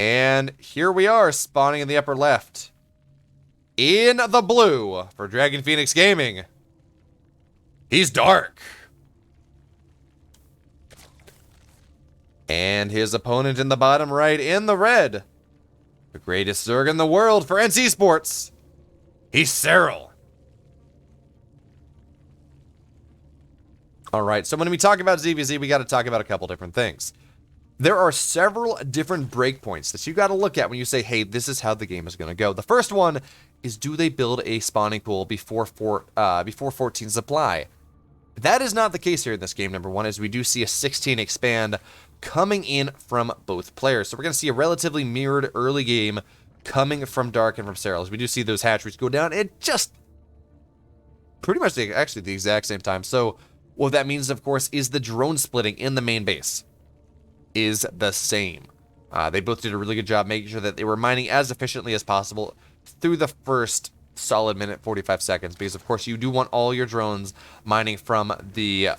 And here we are, spawning in the upper left. In the blue for Dragon Phoenix Gaming. He's Dark. And his opponent in the bottom right in the red. The greatest Zerg in the world for NC Sports. He's Serral. Alright, so when we talk about ZVZ, we got to talk about a couple different things. There are several different breakpoints that you got to look at when you say, hey, this is how the game is going to go. The first one is, do they build a spawning pool before 14 supply? That is not the case here in this game, number one, as we do see a 16 expand coming in from both players. So we're going to see a relatively mirrored early game coming from Dark and from Serral, as we do see those hatcheries go down at just pretty much actually the exact same time. So what that means, of course, is the drone splitting in the main base is the same. They both did a really good job making sure that they were mining as efficiently as possible through the first solid minute 45 seconds, because of course you do want all your drones mining from the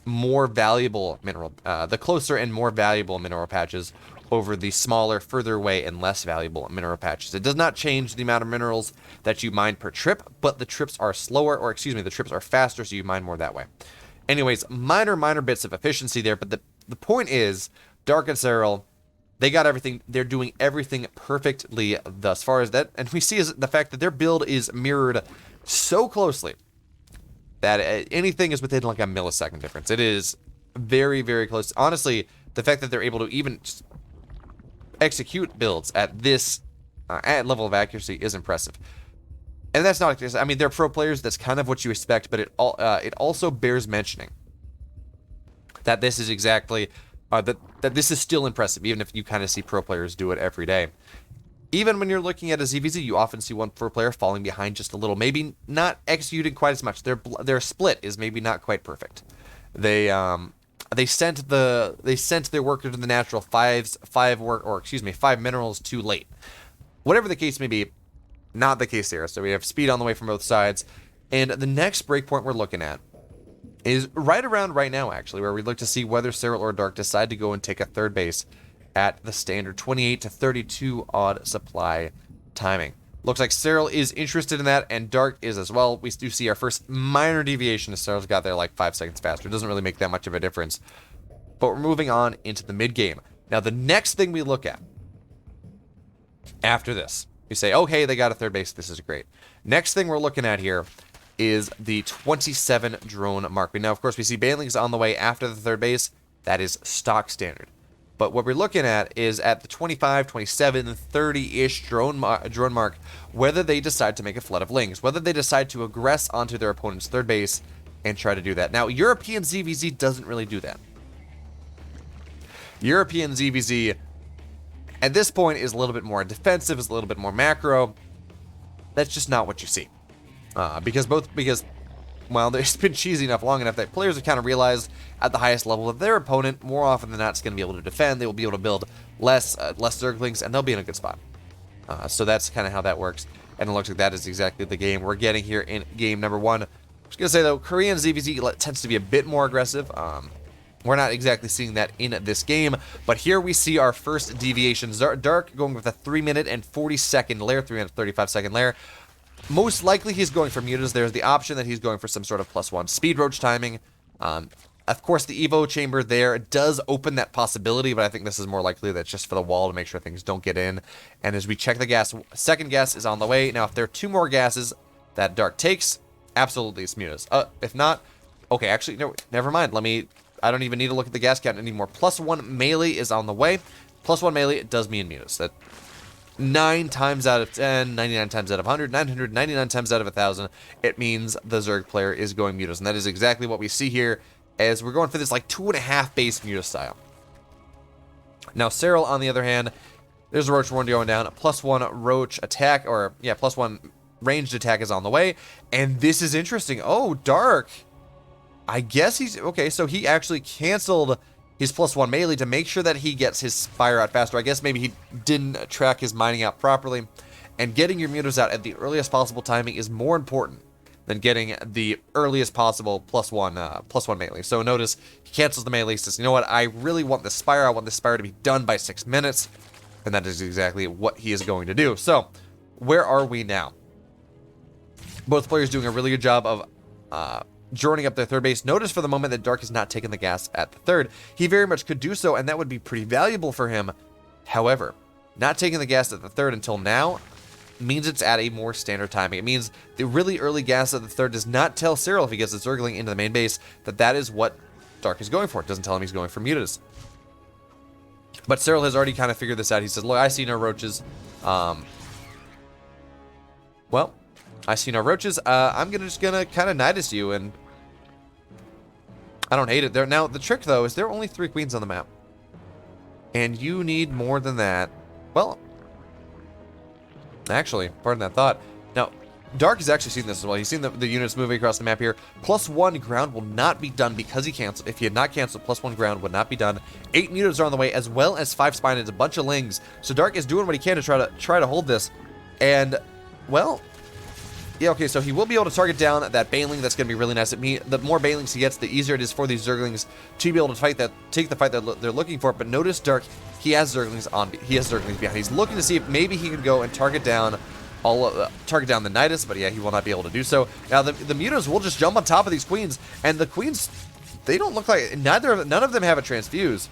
more valuable mineral, the closer and more valuable mineral patches over the smaller, further away and less valuable mineral patches. It does not change the amount of minerals that you mine per trip, but the trips are slower, or excuse me, the trips are faster, so you mine more that way. Anyways, minor bits of efficiency there, but the point is, Dark and Serral, they got everything, they're doing everything perfectly thus far as that, and we see is the fact that their build is mirrored so closely that anything is within like a millisecond difference. It is very, very close. Honestly, the fact that they're able to even execute builds at this at level of accuracy is impressive. And that's not, I mean, they're pro players, that's kind of what you expect, but it also bears mentioning that this is exactly, that this is still impressive, even if you kind of see pro players do it every day. Even when you're looking at a ZVZ, you often see one pro player falling behind just a little, maybe not executing quite as much. Their split is maybe not quite perfect. They sent their worker to the natural five minerals too late. Whatever the case may be, not the case there. So we have speed on the way from both sides. And the next breakpoint we're looking at is right around right now, actually, where we look to see whether Serral or Dark decide to go and take a third base at the standard 28 to 32 odd supply timing. Looks like Serral is interested in that, and Dark is as well. We do see our first minor deviation as Serral's got there like 5 seconds faster. It doesn't really make that much of a difference. But we're moving on into the mid-game. Now, the next thing we look at after this, we say, okay, they got a third base. This is great. Next thing we're looking at here is the 27 drone mark. Now, of course, we see Banelings on the way after the third base. That is stock standard. But what we're looking at is at the 25, 27, 30-ish drone mark, whether they decide to make a flood of lings, whether they decide to aggress onto their opponent's third base and try to do that. Now, European ZVZ doesn't really do that. European ZVZ, at this point, is a little bit more defensive, is a little bit more macro. That's just not what you see. Because well, it's been cheesy enough long enough that players have kind of realized at the highest level that their opponent, more often than not, is going to be able to defend. They will be able to build less Zerglings, and they'll be in a good spot. So that's kind of how that works. And it looks like that is exactly the game we're getting here in game number one. I was going to say, though, Korean ZVZ tends to be a bit more aggressive. We're not exactly seeing that in this game, but here we see our first deviation. Dark going with a 3-minute and 40-second lair, 3-minute 35-second lair. Most likely he's going for mutas. There's the option that he's going for some sort of +1 speed roach timing. Of course, the Evo chamber there does open that possibility, but I think this is more likely that's just for the wall to make sure things don't get in. And as we check the gas, second gas is on the way. Now, if there are 2 more gases that Dark takes, absolutely it's mutas. If not, okay, actually, no, never mind. I don't even need to look at the gas count anymore. +1 melee is on the way. +1 melee, it does mean mutas. That 9 times out of 10, 99 times out of 100, 999 times out of 1,000, it means the Zerg player is going mutas. And that is exactly what we see here, as we're going for this like 2.5 base muta style. Now, Serral, on the other hand, there's a Roach Warren going down. A +1 Roach attack, or yeah, +1 ranged attack is on the way. And this is interesting. Oh, Dark. I guess he's, okay, so he actually canceled his +1 melee to make sure that he gets his fire out faster. I guess maybe he didn't track his mining out properly. And getting your mutas out at the earliest possible timing is more important than getting the earliest possible +1 melee. So notice he cancels the melee, says, you know what, I really want this spire. I want this spire to be done by 6 minutes. And that is exactly what he is going to do. So, where are we now? Both players doing a really good job of joining up their third base. Notice for the moment that Dark has not taken the gas at the third. He very much could do so, and that would be pretty valuable for him. However, not taking the gas at the third until now means it's at a more standard timing. It means the really early gas at the third does not tell Serral, if he gets the Zergling into the main base, that that is what Dark is going for. It doesn't tell him he's going for Mutas. But Serral has already kind of figured this out. He says, look, I see no roaches. Well, I see no roaches. I'm just gonna kind of Nidus you, and I don't hate it. There now, the trick though is there are only 3 queens on the map, and you need more than that. Well, actually, pardon that thought. Now, Dark has actually seen this as well. He's seen the units moving across the map here. +1 ground will not be done because he canceled. If he had not canceled, +1 ground would not be done. 8 mutas are on the way, as well as 5 spines, a bunch of lings. So Dark is doing what he can to try to hold this. And, well, yeah, okay, so he will be able to target down that Baneling. That's going to be really nice. The more Banelings he gets, the easier it is for these Zerglings to be able to take the fight that they're looking for. But notice Dark, he has Zerglings behind. He's looking to see if maybe he can go and target down the Nidus, but yeah, he will not be able to do so. Now the Mutas will just jump on top of these queens, and the queens, they don't look like none of them have a transfuse.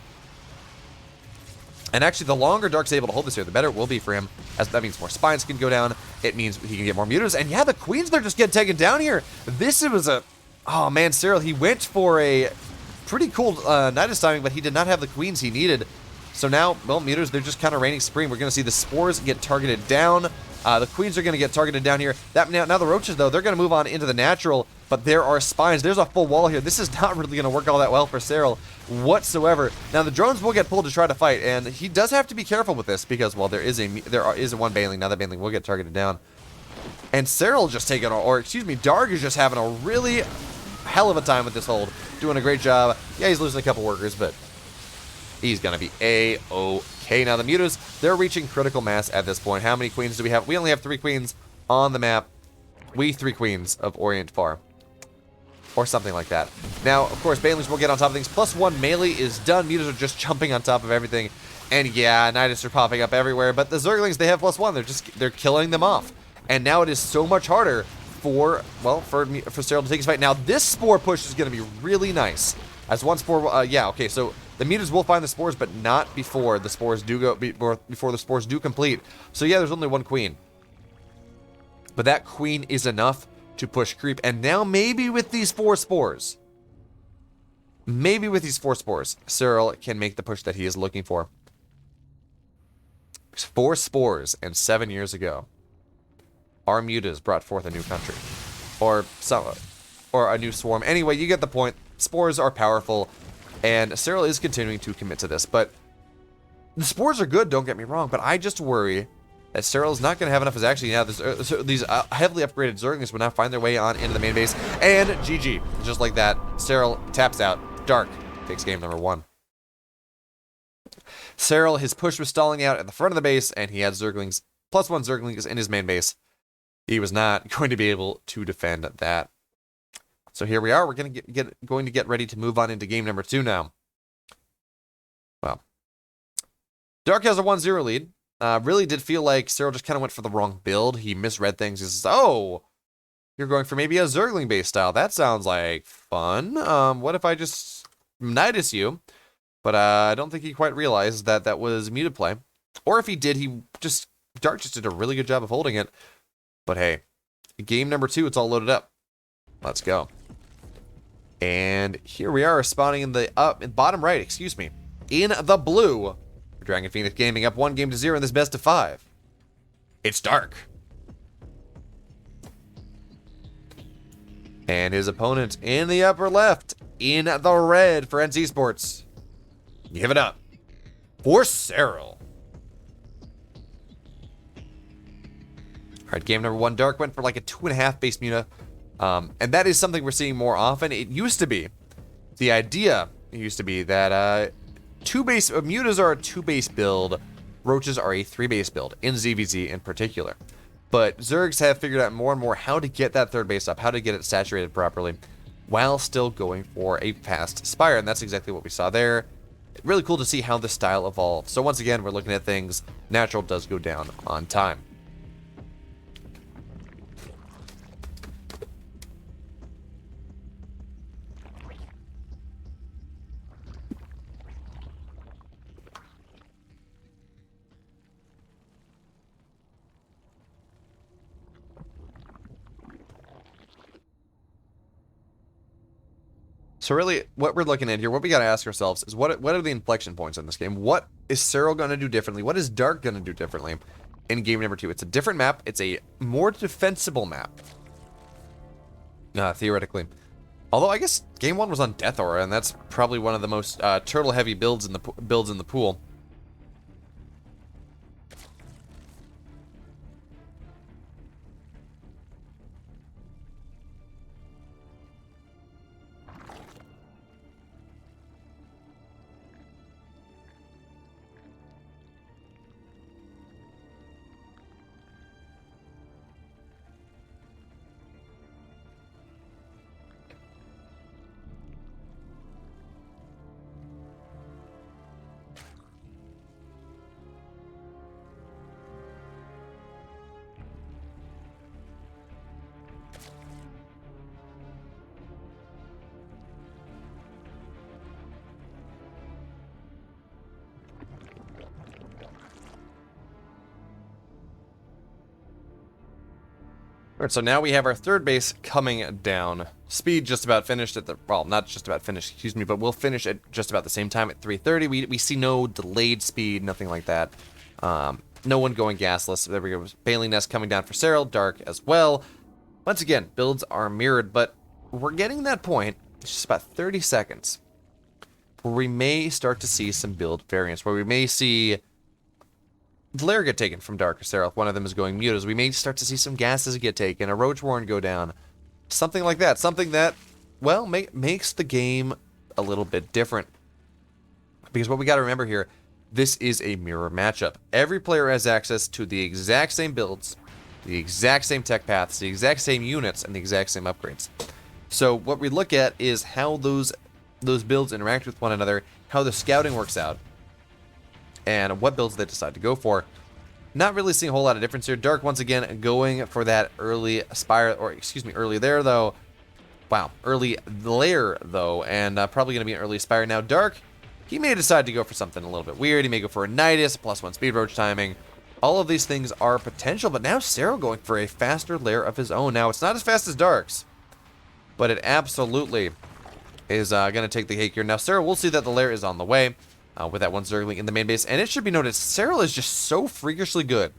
And actually, the longer Dark's able to hold this here, the better it will be for him, as that means more spines can go down. It means he can get more Mutas, and yeah, the queens, they're just getting taken down here. This was oh man, Serral, he went for a pretty cool Nidus timing, but he did not have the queens he needed. So now, well, Mutas, they're just kind of reigning supreme. We're going to see the spores get targeted down. The queens are going to get targeted down here. Now the roaches, though, they're going to move on into the natural, but there are spines. There's a full wall here. This is not really going to work all that well for Serral whatsoever. Now, the drones will get pulled to try to fight, and he does have to be careful with this because, well, there is one Baneling. Now that Baneling will get targeted down. And Serral just taking, or excuse me, Dark is just having a really hell of a time with this hold. Doing a great job. Yeah, he's losing a couple workers, but he's going to be A-okay. Now, the Mutas, they're reaching critical mass at this point. How many queens do we have? We only have 3 queens on the map. 3 queens of Orient Far. Or something like that. Now, of course, Banelings will get on top of things. +1 melee is done. Mutas are just jumping on top of everything. And yeah, Nidus are popping up everywhere. But the Zerglings, they have +1. They're killing them off. And now it is so much harder for Serral to take his fight. Now, this spore push is going to be really nice. As one spore, yeah, okay, so the Mutas will find the spores, but not before the spores do complete. So yeah, there's only 1 queen. But that queen is enough to push creep. And now maybe with these 4 spores, Serral can make the push that he is looking for. 4 spores, and 7 years ago, our Mutas brought forth a new country. Or a new swarm. Anyway, you get the point. Spores are powerful. And Serral is continuing to commit to this. But the spores are good, don't get me wrong. But I just worry that Serral is not going to have enough as actually now. These heavily upgraded Zerglings will now find their way on into the main base. And GG. Just like that, Serral taps out. Dark takes game number 1. Serral, his push was stalling out at the front of the base, and he had Zerglings, +1 Zerglings in his main base. He was not going to be able to defend that. So here we are. We're going to get ready to move on into game number 2 now. Well, Dark has a 1-0 lead. Really did feel like Serral just kind of went for the wrong build. He misread things. He says, oh, you're going for maybe a Zergling-based style. That sounds like fun. What if I just Nidus you? But I don't think he quite realized that that was muted play. Or if he did, Dark just did a really good job of holding it. But hey, game number 2, it's all loaded up. Let's go. And here we are, spawning in the bottom right, excuse me, in the blue. Dragon Phoenix Gaming up 1-0 in this best of 5. It's Dark. And his opponent in the upper left, in the red for NC Sports. Give it up for Serral. All right, game number 1. Dark went for like a 2.5 base Muta. And that is something we're seeing more often. It used to be, the idea used to be that Mutas are a 2-base build, Roaches are a 3-base build, in ZVZ in particular. But Zergs have figured out more and more how to get that 3rd base up, how to get it saturated properly, while still going for a fast Spire, and that's exactly what we saw there. Really cool to see how the style evolves. So once again, we're looking at things. Natural does go down on time. So really, what we're looking at here, what we got to ask ourselves is what are the inflection points in this game? What is Serral going to do differently? What is Dark going to do differently in game number 2? It's a different map. It's a more defensible map, theoretically. Although I guess game 1 was on Death Aura, and that's probably one of the most turtle-heavy builds in the pool. Alright, so now we have our third base coming down. Speed just about finished at the, well, not just about finished, excuse me, but we'll finish at just about the same time at 3:30. We see no delayed speed, nothing like that. No one going gasless. There we go. Bailey Nest coming down for Serral, Dark as well. Once again, builds are mirrored, but we're getting that point, it's just about 30 seconds, where we may start to see some build variance, where we may see the lair get taken from Dark or Serral. If one of them is going mutas, we may start to see some gases get taken, a Roach Warren go down, something like that. Something that, well, makes the game a little bit different. Because what we got to remember here, this is a mirror matchup. Every player has access to the exact same builds, the exact same tech paths, the exact same units, and the exact same upgrades. So what we look at is how those builds interact with one another, how the scouting works out, and what builds they decide to go for. Not really seeing a whole lot of difference here. Dark, once again, going for that early Spire, or excuse me, early there, though. Wow, early lair, though, and probably going to be an early Spire. Now, Dark, he may decide to go for something a little bit weird. He may go for a Nidus, +1 speed roach timing. All of these things are potential, but now Serral going for a faster lair of his own. Now, it's not as fast as Dark's, but it absolutely is going to take the cake here. Now, Serral, we'll see that the lair is on the way. With that one Zergling in the main base. And it should be noted, Serral is just so freakishly good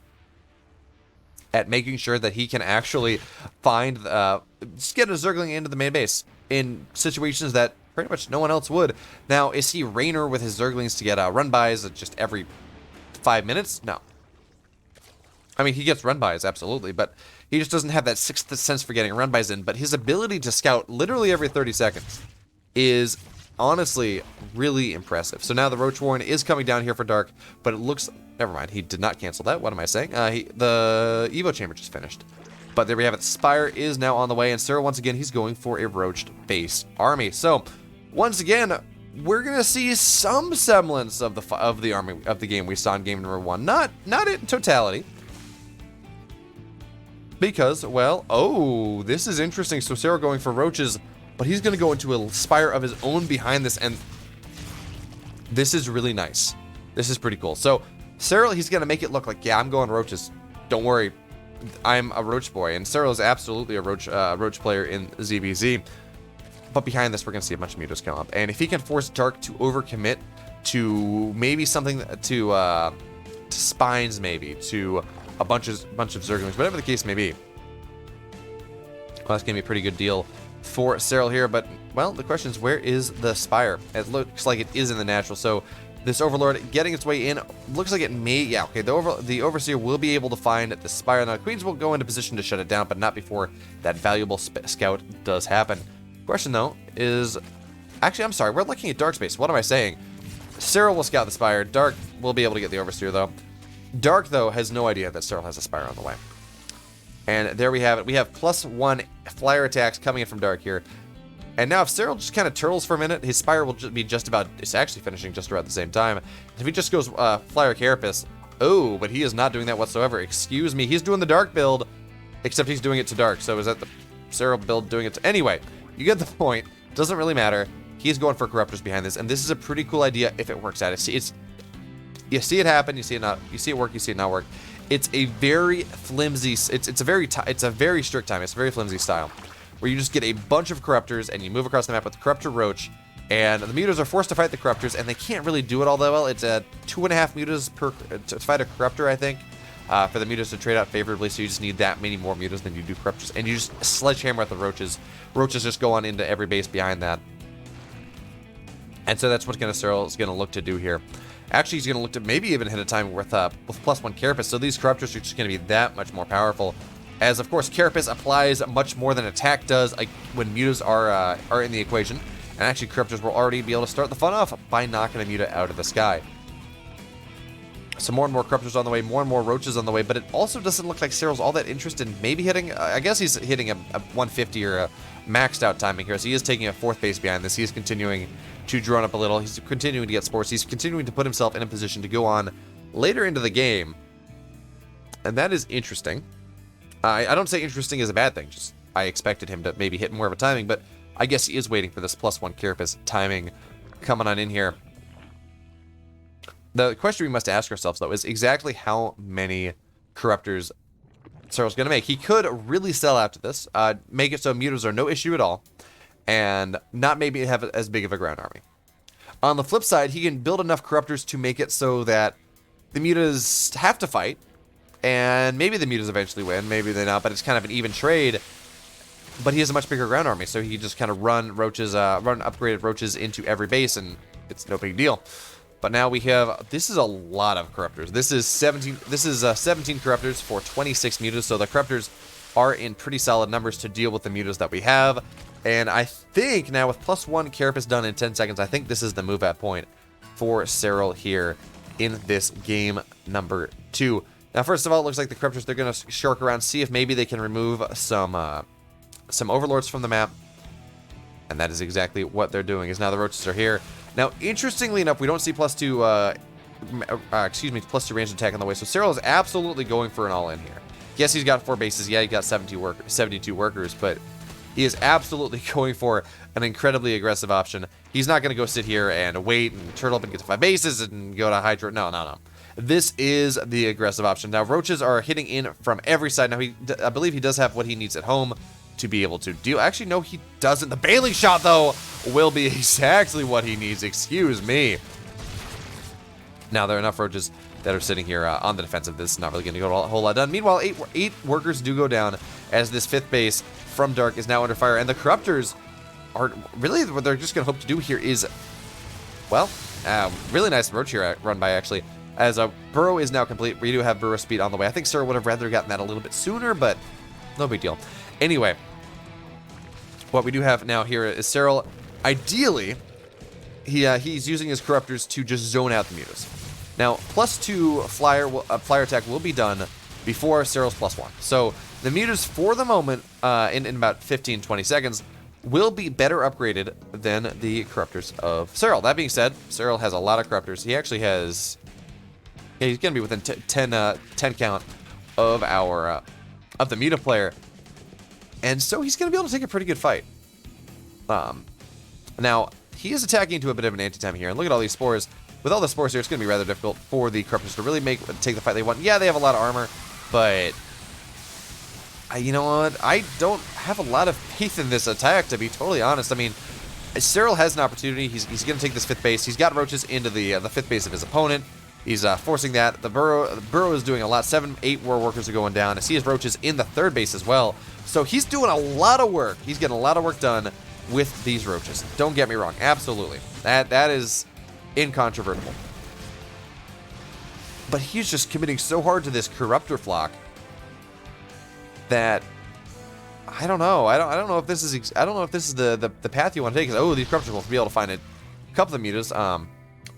at making sure that he can actually find, just get a Zergling into the main base in situations that pretty much no one else would. Now, is he Rainer with his Zerglings to get run-bys just every 5 minutes? No. I mean, he gets run-bys, absolutely, but he just doesn't have that sixth sense for getting run-bys in. But his ability to scout literally every 30 seconds is honestly really impressive. So now the Roach Warren is coming down here for Dark, but it looks, never mind, he did not cancel that. What am I saying? The Evo Chamber just finished. But there we have it. Spire is now on the way, and Serral, once again, he's going for a roached base army. So once again, we're gonna see some semblance of the army of the game we saw in game number 1. Not in totality. Because, well, oh, this is interesting. So Serral going for roaches, but he's going to go into a Spire of his own behind this, and this is really nice. This is pretty cool. So, Serral, he's going to make it look like, yeah, I'm going roaches. Don't worry, I'm a roach boy. And Serral is absolutely a roach player in ZBZ. But behind this, we're going to see a bunch of mutos come up. And if he can force Dark to overcommit to maybe something to spines, maybe, to a bunch of Zerglings, whatever the case may be, well, that's going to be a pretty good deal for Serral here. But, well, the question is, where is the Spire? It looks like it is in the natural, so this Overlord getting its way in, looks like it may, yeah, okay, the Overseer will be able to find the Spire. Now, Queens will go into position to shut it down, but not before that valuable scout does happen. Question, though, is, actually, I'm sorry, we're looking at Dark Space. What am I saying? Serral will scout the Spire. Dark will be able to get the Overseer, though. Dark, though, has no idea that Serral has a Spire on the way. And there we have it. We have +1 flyer attacks coming in from Dark here. And now if Serral just kind of turtles for a minute, his Spire will be just about, it's actually finishing just around the same time. If he just goes Flyer Carapace, oh, but he is not doing that whatsoever. Excuse me, he's doing the Dark build, except he's doing it to Dark. So is that the Serral build doing it to, anyway, you get the point. Doesn't really matter. He's going for Corruptors behind this, and this is a pretty cool idea if it works out. It's you see it happen, you see it not, you see it work, you see it not work. It's a very flimsy, it's a very strict time. It's a very flimsy style, where you just get a bunch of Corruptors and you move across the map with the Corruptor Roach, and the mutas are forced to fight the Corruptors, and they can't really do it all that well. It's 2.5 mutas per to fight a Corruptor, I think, for the mutas to trade out favorably. So you just need that many more mutas than you do Corruptors, and you just sledgehammer at the Roaches. Roaches just go on into every base behind that, and so that's what Serral is going to look to do here. Actually, he's going to look to maybe even hit a time with +1 Carapace, so these Corruptors are just going to be that much more powerful. As, of course, Carapace applies much more than attack does, like when mutas are in the equation. And actually, Corruptors will already be able to start the fun off by knocking a muta out of the sky. So more and more Corruptors on the way, more and more Roaches on the way, but it also doesn't look like Serral's all that interested in maybe hitting, I guess he's hitting a 150 or a maxed out timing here, so he is taking a 4th base behind this. He is continuing to drone up a little. He's continuing to get spores. He's continuing to put himself in a position to go on later into the game, and that is interesting. I don't say interesting is a bad thing, just I expected him to maybe hit more of a timing, but I guess he is waiting for this +1 Carapace timing coming on in here. The question we must ask ourselves, though, is exactly how many Corruptors Serral's going to make. He could really sell out to this, make it so mutas are no issue at all, and not maybe have as big of a ground army. On the flip side, he can build enough Corruptors to make it so that the mutas have to fight, and maybe the mutas eventually win, maybe they not, but it's kind of an even trade. But he has a much bigger ground army, so he can just kind of run Roaches, run upgraded Roaches into every base, and it's no big deal. But now we have, this is a lot of Corruptors. This is 17 Corruptors for 26 mutas, so the Corruptors are in pretty solid numbers to deal with the mutas that we have. And I think now with +1 Carapace done in 10 seconds, I think this is the move at point for Serral here in this game number 2. Now, first of all, it looks like the Corruptors, they're going to shark around, see if maybe they can remove some Overlords from the map. And that is exactly what they're doing, is now the Roaches are here. Now, interestingly enough, we don't see +2 ranged attack on the way, so Serral is absolutely going for an all-in here. Yes, he's got 4 bases, yeah, he got 72 workers, but he is absolutely going for an incredibly aggressive option. He's not going to go sit here and wait and turtle up and get to 5 bases and go to Hydro. No. This is the aggressive option. Now, Roaches are hitting in from every side. Now, I believe he does have what he needs at home to be able to deal. Actually, no, he doesn't. The bailing shot, though, will be exactly what he needs. Excuse me. Now, there are enough Roaches that are sitting here on the defensive. This is not really going to go a whole lot done. Meanwhile, eight workers do go down as this 5th base from Dark is now under fire. And the Corruptors are really what they're just going to hope to do here is, well, really nice Roach here run by, actually. As a Burrow is now complete, we do have Burrow speed on the way. I think Serral would have rather gotten that a little bit sooner, but no big deal. Anyway, what we do have now here is Serral. Ideally, he's using his Corruptors to just zone out the mutas. Now, +2 flyer attack will be done before Serral's +1. So the mutas, for the moment, in about 15-20 seconds, will be better upgraded than the Corruptors of Serral. That being said, Serral has a lot of Corruptors. He actually has, yeah, he's going to be within 10 count of our of the muta player. And so he's going to be able to take a pretty good fight. Now, he is attacking into a bit of an anti-time here. And look at all these spores. With all the spores here, it's going to be rather difficult for the Corruptors to really take the fight they want. Yeah, they have a lot of armor, but you know what? I don't have a lot of faith in this attack, to be totally honest. I mean, Serral has an opportunity. He's going to take this 5th base. He's got Roaches into the 5th base of his opponent. He's forcing that. The Burrow is doing a lot. 8 war workers are going down. I see his Roaches in the 3rd base as well. So he's doing a lot of work. He's getting a lot of work done with these Roaches. Don't get me wrong. Absolutely. That is incontrovertible. But he's just committing so hard to this Corruptor flock that I don't know. I don't know if this is the path you want to take. Oh, these Corruptors will be able to find a couple of mutas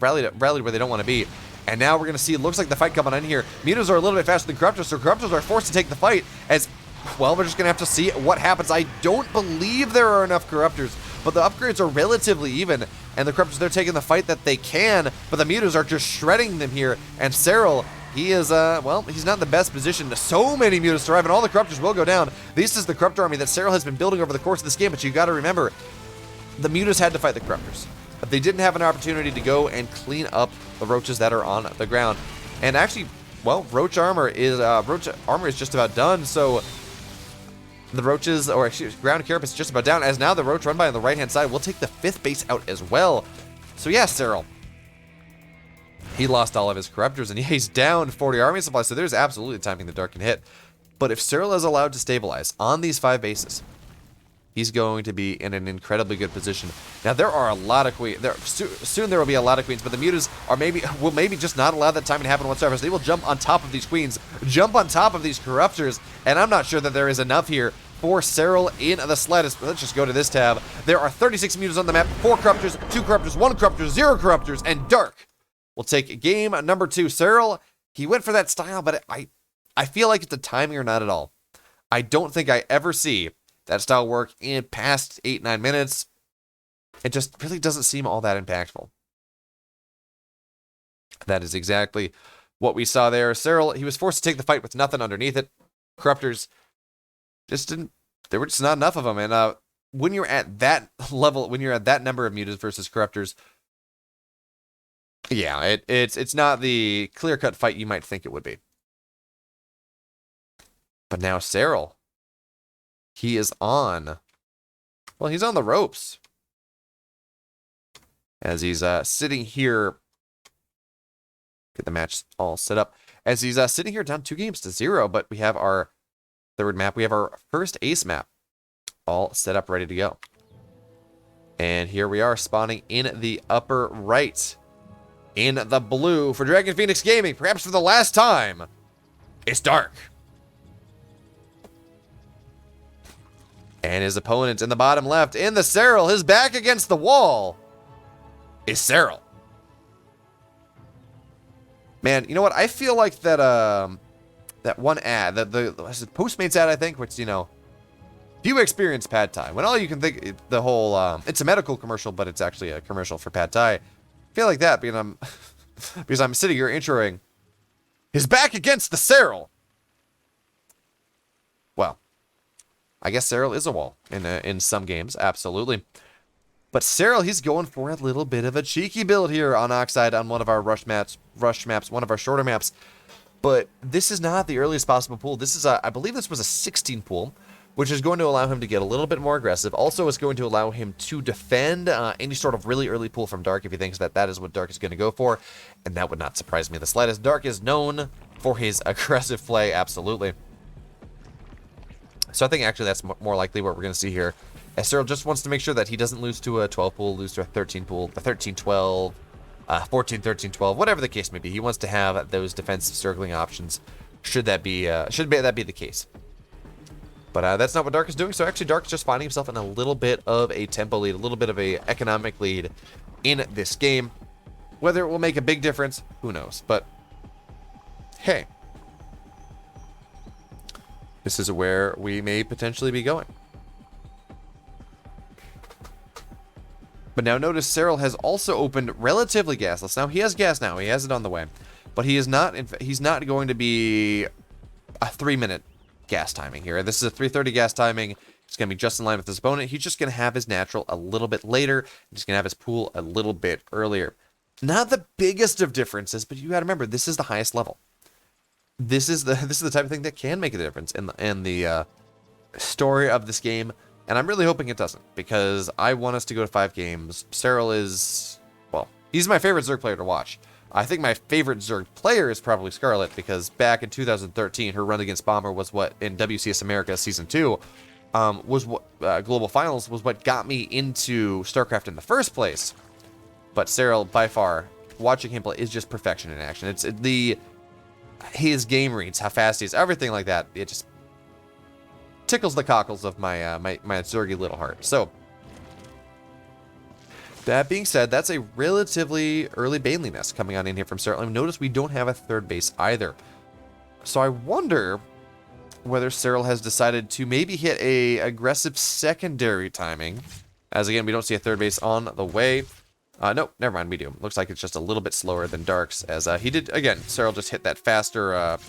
rallied where they don't want to be. And now we're going to see, it looks like the fight coming in here. Mutas are a little bit faster than Corruptors, so Corruptors are forced to take the fight as, well, we're just going to have to see what happens. I don't believe there are enough Corruptors, but the upgrades are relatively even, and the Corruptors, they're taking the fight that they can, but the Mutas are just shredding them here, and Serral, he is, well, he's not in the best position. So many Mutas to arrive, and all the Corruptors will go down. This is the Corruptor army that Serral has been building over the course of this game, but you gotta remember, the Mutas had to fight the Corruptors. But they didn't have an opportunity to go and clean up the roaches that are on the ground. And actually, well, roach armor is just about done, so the roaches, or excuse me, ground carapace is just about down, as now the roach run by on the right-hand side will take the 5th base out as well. So yeah, Serral, he lost all of his Corruptors, and yeah, he's down 40 army supplies, so there's absolutely timing the Dark can hit. But if Serral is allowed to stabilize on these 5 bases, he's going to be in an incredibly good position. Now, there are a lot of queens. Soon there will be a lot of queens, but the Mutas will maybe just not allow that timing to happen whatsoever. So they will jump on top of these queens, jump on top of these Corruptors, and I'm not sure that there is enough here for Serral in the slightest. Let's just go to this tab. There are 36 Mutas on the map, 4 Corruptors, 2 Corruptors, 1 Corruptor, 0 Corruptors, and Dark will take game number 2. Serral, he went for that style, but I feel like it's the timing or not at all. I don't think I ever see that style work in past 8-9 minutes. It just really doesn't seem all that impactful. That is exactly what we saw there. Serral, he was forced to take the fight with nothing underneath it. Corruptors just didn't, there were just not enough of them. And when you're at that level, when you're at that number of Mutas versus Corruptors, yeah, it's not the clear-cut fight you might think it would be. But now Serral, he is on, well, he's on the ropes. As he's sitting here, get the match all set up. As he's sitting here down 2-0, but we have our third map. We have our first ace map all set up, ready to go. And here we are spawning in the upper right. In the blue for Dragon Phoenix Gaming, perhaps for the last time, it's Dark. And his opponent in the bottom left, in the Serral, his back against the wall, is Serral. Man, you know what? I feel like that that one ad, the Postmates ad, I think, which, you know, if you experience Pad Thai, when all you can think, the whole, it's a medical commercial, but it's actually a commercial for Pad Thai. I feel like that because I'm sitting here introing his back against the Serral. Well, I guess Serral is a wall in some games, absolutely. But Serral, he's going for a little bit of a cheeky build here on Oxide on one of our rush maps, one of our shorter maps. But this is not the earliest possible pool. This is I believe this was a 16 pool, which is going to allow him to get a little bit more aggressive. Also, it's going to allow him to defend any sort of really early pool from Dark if he thinks that that is what Dark is going to go for. And that would not surprise me the slightest. Dark is known for his aggressive play, absolutely. So I think actually that's more likely what we're going to see here. As Serral just wants to make sure that he doesn't lose to a 12 pool, lose to a 13 pool, a 13-12, 14-13-12, whatever the case may be. He wants to have those defensive circling options should that be the case. But that's not what Dark is doing. So actually Dark is just finding himself in a little bit of a tempo lead, a little bit of a economic lead in this game. Whether it will make a big difference, who knows. But hey, this is where we may potentially be going. But now notice Serral has also opened relatively gasless. Now he has gas now. He has it on the way. But he is not he's not going to be a 3-minute gas timing here. This is a 3:30 gas timing. It's going to be just in line with his opponent. He's just going to have his natural a little bit later. He's going to have his pool a little bit earlier. Not the biggest of differences, but you got to remember, this is the highest level. This is the type of thing that can make a difference in the story of this game. And I'm really hoping it doesn't, because I want us to go to 5 games. Serral is, well, he's my favorite Zerg player to watch. I think my favorite Zerg player is probably Scarlet, because back in 2013, her run against Bomber was what, in WCS America Season 2, was what, Global Finals was what got me into StarCraft in the first place. But Serral, by far, watching him play is just perfection in action. It's his game reads, how fast he is, everything like that. It just tickles the cockles of my my Zergy little heart. So that being said, that's a relatively early Baneling nest coming on in here from Serral. And notice we don't have a third base either. So I wonder whether Serral has decided to maybe hit a aggressive secondary timing. As again, we don't see a third base on the way. No, never mind, we do. Looks like it's just a little bit slower than Dark's, as he did, again, Serral just hit that faster,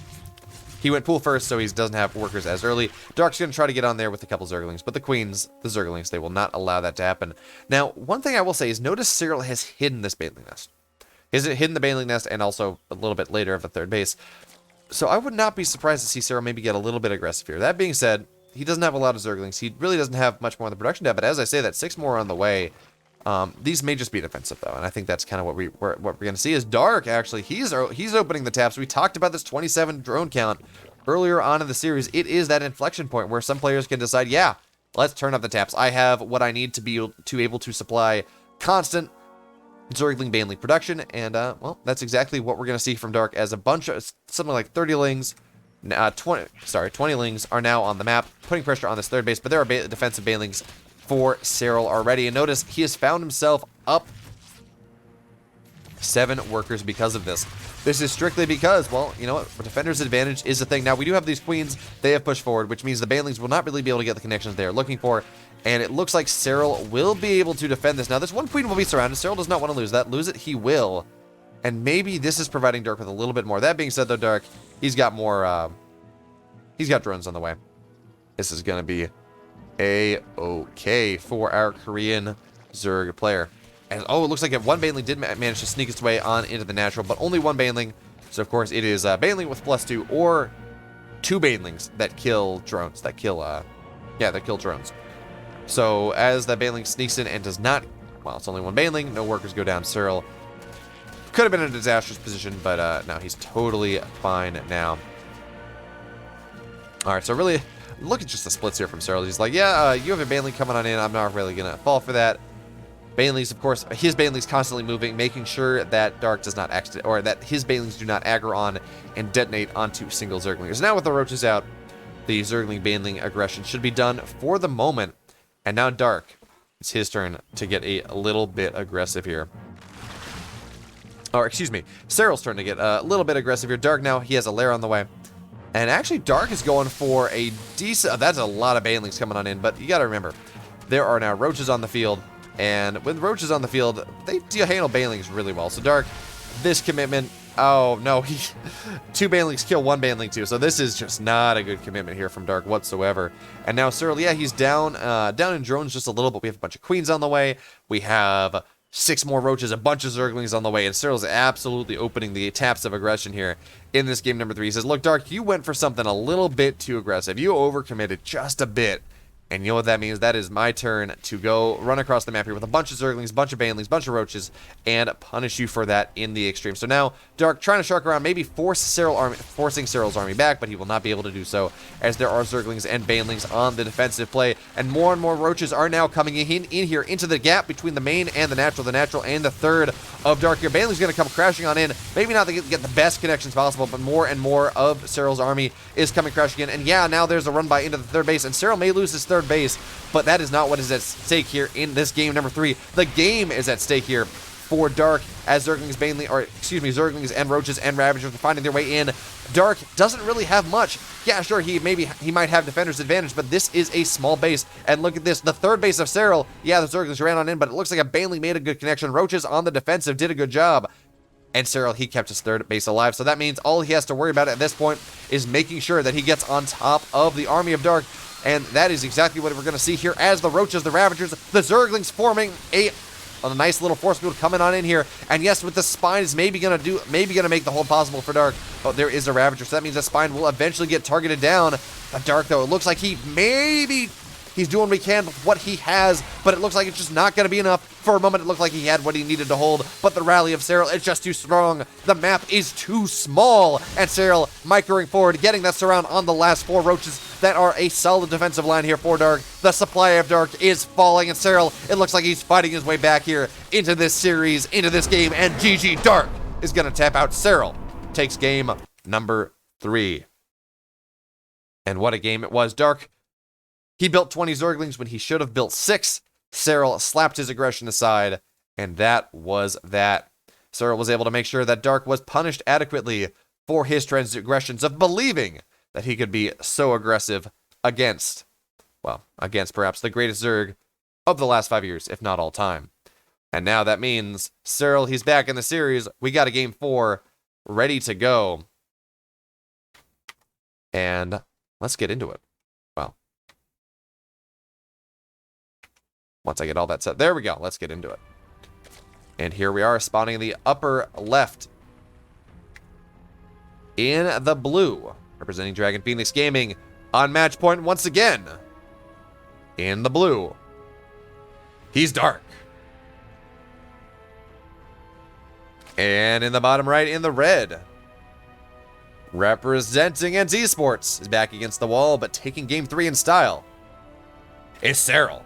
he went pool first, so he doesn't have workers as early. Dark's going to try to get on there with a couple Zerglings, but the Queens, the Zerglings, they will not allow that to happen. Now, one thing I will say is notice Serral has hidden this Baneling Nest. Is it hidden the Baneling Nest and also a little bit later of the third base? So I would not be surprised to see Serral maybe get a little bit aggressive here. That being said, he doesn't have a lot of Zerglings. He really doesn't have much more on the production tab, but as I say, that 6 more on the way. These may just be defensive though, and I think that's kind of what we're going to see is Dark. Actually, he's opening the taps. We talked about this 27 drone count earlier on in the series. It is that inflection point where some players can decide, yeah, let's turn up the taps. I have what I need to be able to supply constant Zergling Baneling production, and well, that's exactly what we're going to see from Dark as a bunch of something like 30 lings. 20 lings are now on the map, putting pressure on this third base, but there are defensive Banelings for Serral already. And notice he has found himself up 7 workers because of this. This is strictly because, well, you know what? Defender's advantage is a thing. Now, we do have these Queens. They have pushed forward, which means the Banelings will not really be able to get the connections they are looking for. And it looks like Serral will be able to defend this. Now, this one Queen will be surrounded. Serral does not want to lose that. Lose it, he will. And maybe this is providing Dark with a little bit more. That being said, though, Dark, he's got more, he's got drones on the way. This is going to be A-okay for our Korean Zerg player. And, oh, it looks like one Baneling did manage to sneak its way on into the natural, but only one Baneling. So, of course, it is Baneling with +2 or 2 Banelings that kill drones. That kill drones. So, as that Baneling sneaks in and does not, well, it's only one Baneling. No workers go down. Serral could have been in a disastrous position, but no, he's totally fine now. All right, so really, look at just the splits here from Serral. He's like, yeah, you have a Baneling coming on in. I'm not really going to fall for that. Banelings, of course, his Banelings constantly moving, making sure that Dark does not accident, or that his Banelings do not aggro on and detonate onto single Zerglings. Now with the roaches out, the Zergling Baneling aggression should be done for the moment. And now Dark, it's his turn to get a little bit aggressive here. Or, excuse me, Serral's turn to get a little bit aggressive here. Dark now, he has a lair on the way. And actually, Dark is going for a decent, that's a lot of Banelings coming on in, but you got to remember, there are now roaches on the field. And with roaches on the field, they handle Banelings really well. So Dark, this commitment, oh no, 2 Banelings kill 1 Baneling too. So this is just not a good commitment here from Dark whatsoever. And now Serral, yeah, he's down in drones just a little, but we have a bunch of Queens on the way. We have 6 more roaches, a bunch of Zerglings on the way, and Serral's absolutely opening the taps of aggression here in this game number 3. He says, look, Dark, you went for something a little bit too aggressive. You overcommitted just a bit. And you know what that means? That is my turn to go run across the map here with a bunch of Zerglings, bunch of Banelings, bunch of Roaches, and punish you for that in the extreme. So now, Dark trying to shark around, maybe forcing Serral's army back, but he will not be able to do so, as there are Zerglings and Banelings on the defensive play. And more Roaches are now coming in here into the gap between the main and the natural and the third of Dark here. Baneling's going to come crashing on in. Maybe not to get the best connections possible, but more and more of Serral's army is coming crashing in. And yeah, now there's a run by into the third base, and Serral may lose his third base, but that is not what is at stake here in this game number 3. The game is at stake here for Dark, as Zerglings and Roaches and Ravagers are finding their way in. Dark doesn't really have much. Yeah, sure, he might have defender's advantage, but this is a small base. And look at this, the third base of Serral. Yeah, the Zerglings ran on in, but it looks like a Baneling made a good connection. Roaches on the defensive did a good job. And Serral, he kept his third base alive. So that means all he has to worry about at this point is making sure that he gets on top of the army of Dark. And that is exactly what we're going to see here as the Roaches, the Ravagers, the Zerglings forming a nice little force field coming on in here. And yes, with the Spine is maybe going to make the hold possible for Dark. Oh, there is a Ravager, so that means the Spine will eventually get targeted down. But Dark, though, it looks like he's doing what he can with what he has, but it looks like it's just not going to be enough. For a moment, it looked like he had what he needed to hold, but the rally of Serral is just too strong. The map is too small, and Serral microing forward, getting that surround on the last 4 Roaches that are a solid defensive line here for Dark. The supply of Dark is falling, and Serral, it looks like he's fighting his way back here into this series, into this game, and GG Dark is going to tap out. Serral takes game number 3. And what a game it was. Dark, he built 20 Zerglings when he should have built 6. Serral slapped his aggression aside, and that was that. Serral was able to make sure that Dark was punished adequately for his transgressions of believing that he could be so aggressive against perhaps the greatest Zerg of the last 5 years, if not all time. And now that means Serral, he's back in the series. We got a game 4 ready to go. And let's get into it. Well, once I get all that set, there we go. Let's get into it. And here we are, spawning in the upper left. In the blue, representing Dragon Phoenix Gaming on match point once again. In the blue, he's Dark. And in the bottom right, in the red, representing NT Esports, is back against the wall, but taking game 3 in style, is Serral.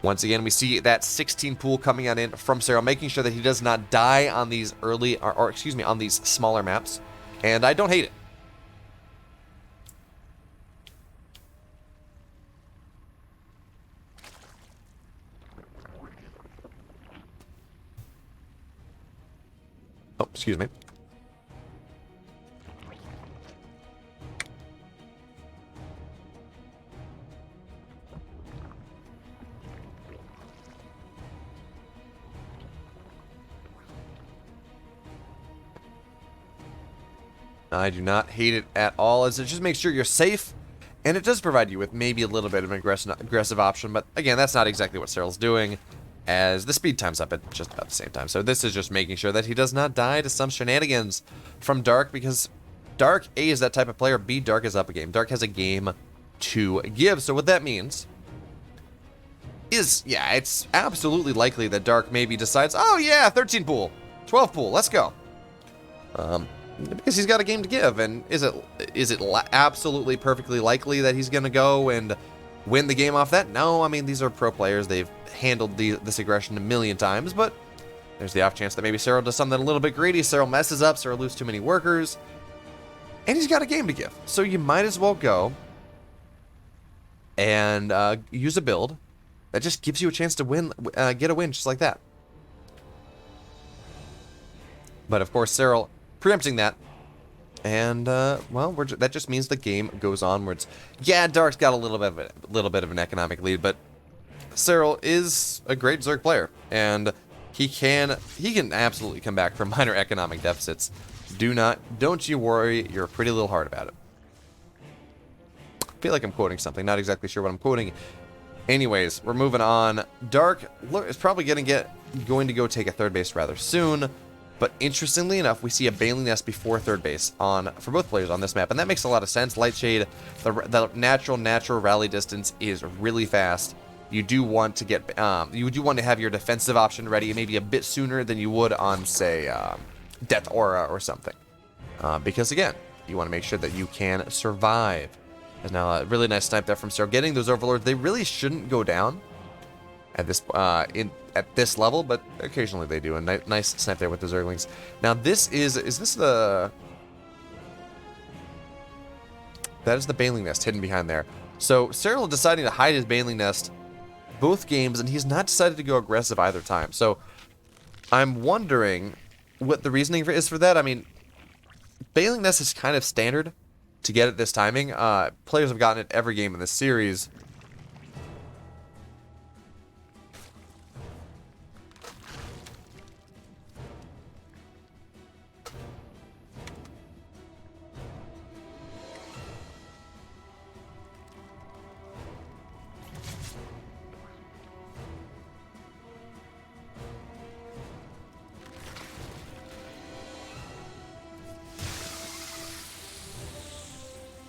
Once again, we see that 16 pool coming on in from Serral, making sure that he does not die on these early, or excuse me, on these smaller maps. And I don't hate it. Oh, excuse me. I do not hate it at all, as it just makes sure you're safe, and it does provide you with maybe a little bit of an aggressive option, but again, that's not exactly what Serral's doing, as the speed time's up at just about the same time. So this is just making sure that he does not die to some shenanigans from Dark, because Dark, A, is that type of player, B, Dark is up a game. Dark has a game to give, so what that means is, yeah, it's absolutely likely that Dark maybe decides, oh yeah, 13 pool, 12 pool, let's go. Because he's got a game to give, and is it absolutely perfectly likely that he's going to go and win the game off that? No, I mean, these are pro players. They've handled this aggression a million times, but there's the off chance that maybe Serral does something a little bit greedy. Serral messes up, Serral loses too many workers, and he's got a game to give. So you might as well go and use a build that just gives you a chance to win, get a win just like that. But of course, Serral preempting that, and well, that just means the game goes onwards. Yeah, Dark's got a little bit of an economic lead, but Serral is a great Zerg player, and he can absolutely come back from minor economic deficits. Don't you worry your pretty little heart about it. I feel like I'm quoting something, not exactly sure what I'm quoting. Anyways, we're moving on. Dark is probably going to go take a third base rather soon. But interestingly enough, we see a Baneling Nest before third base for both players on this map, and that makes a lot of sense. Lightshade, the natural rally distance is really fast. You do want to get, you do want to have your defensive option ready, maybe a bit sooner than you would on, say, Death Aura or something, because again, you want to make sure that you can survive. There's now a really nice snipe there from Serral. Getting those overlords, they really shouldn't go down at this level, but occasionally they do. A nice snipe there with the Zerglings. Now this is this the... That is the Baneling Nest hidden behind there. So Serral deciding to hide his Baneling Nest both games, and he's not decided to go aggressive either time. So I'm wondering what the reasoning is for that. I mean, Baneling Nest is kind of standard to get at this timing. Players have gotten it every game in this series.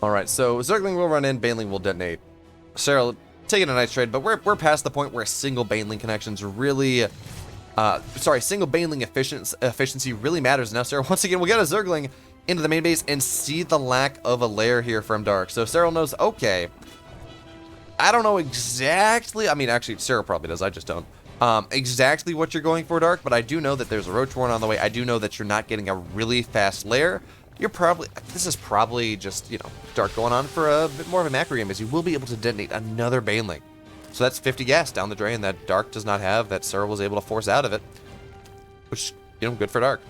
Alright, so Zergling will run in, Baneling will detonate. Serral taking a nice trade, but we're past the point where single Baneling connections really... single Baneling efficiency really matters now. Serral, once again, we'll get a Zergling into the main base and see the lack of a lair here from Dark. So Serral knows, okay, I don't know exactly... I mean, actually, Serral probably does, I just don't. Exactly what you're going for, Dark, but I do know that there's a Roach Warren on the way. I do know that you're not getting a really fast lair. This is probably just, you know, Dark going on for a bit more of a macro game, as you will be able to detonate another Baneling. So that's 50 gas down the drain that Dark does not have, that Serral was able to force out of it. Which, you know, good for Dark.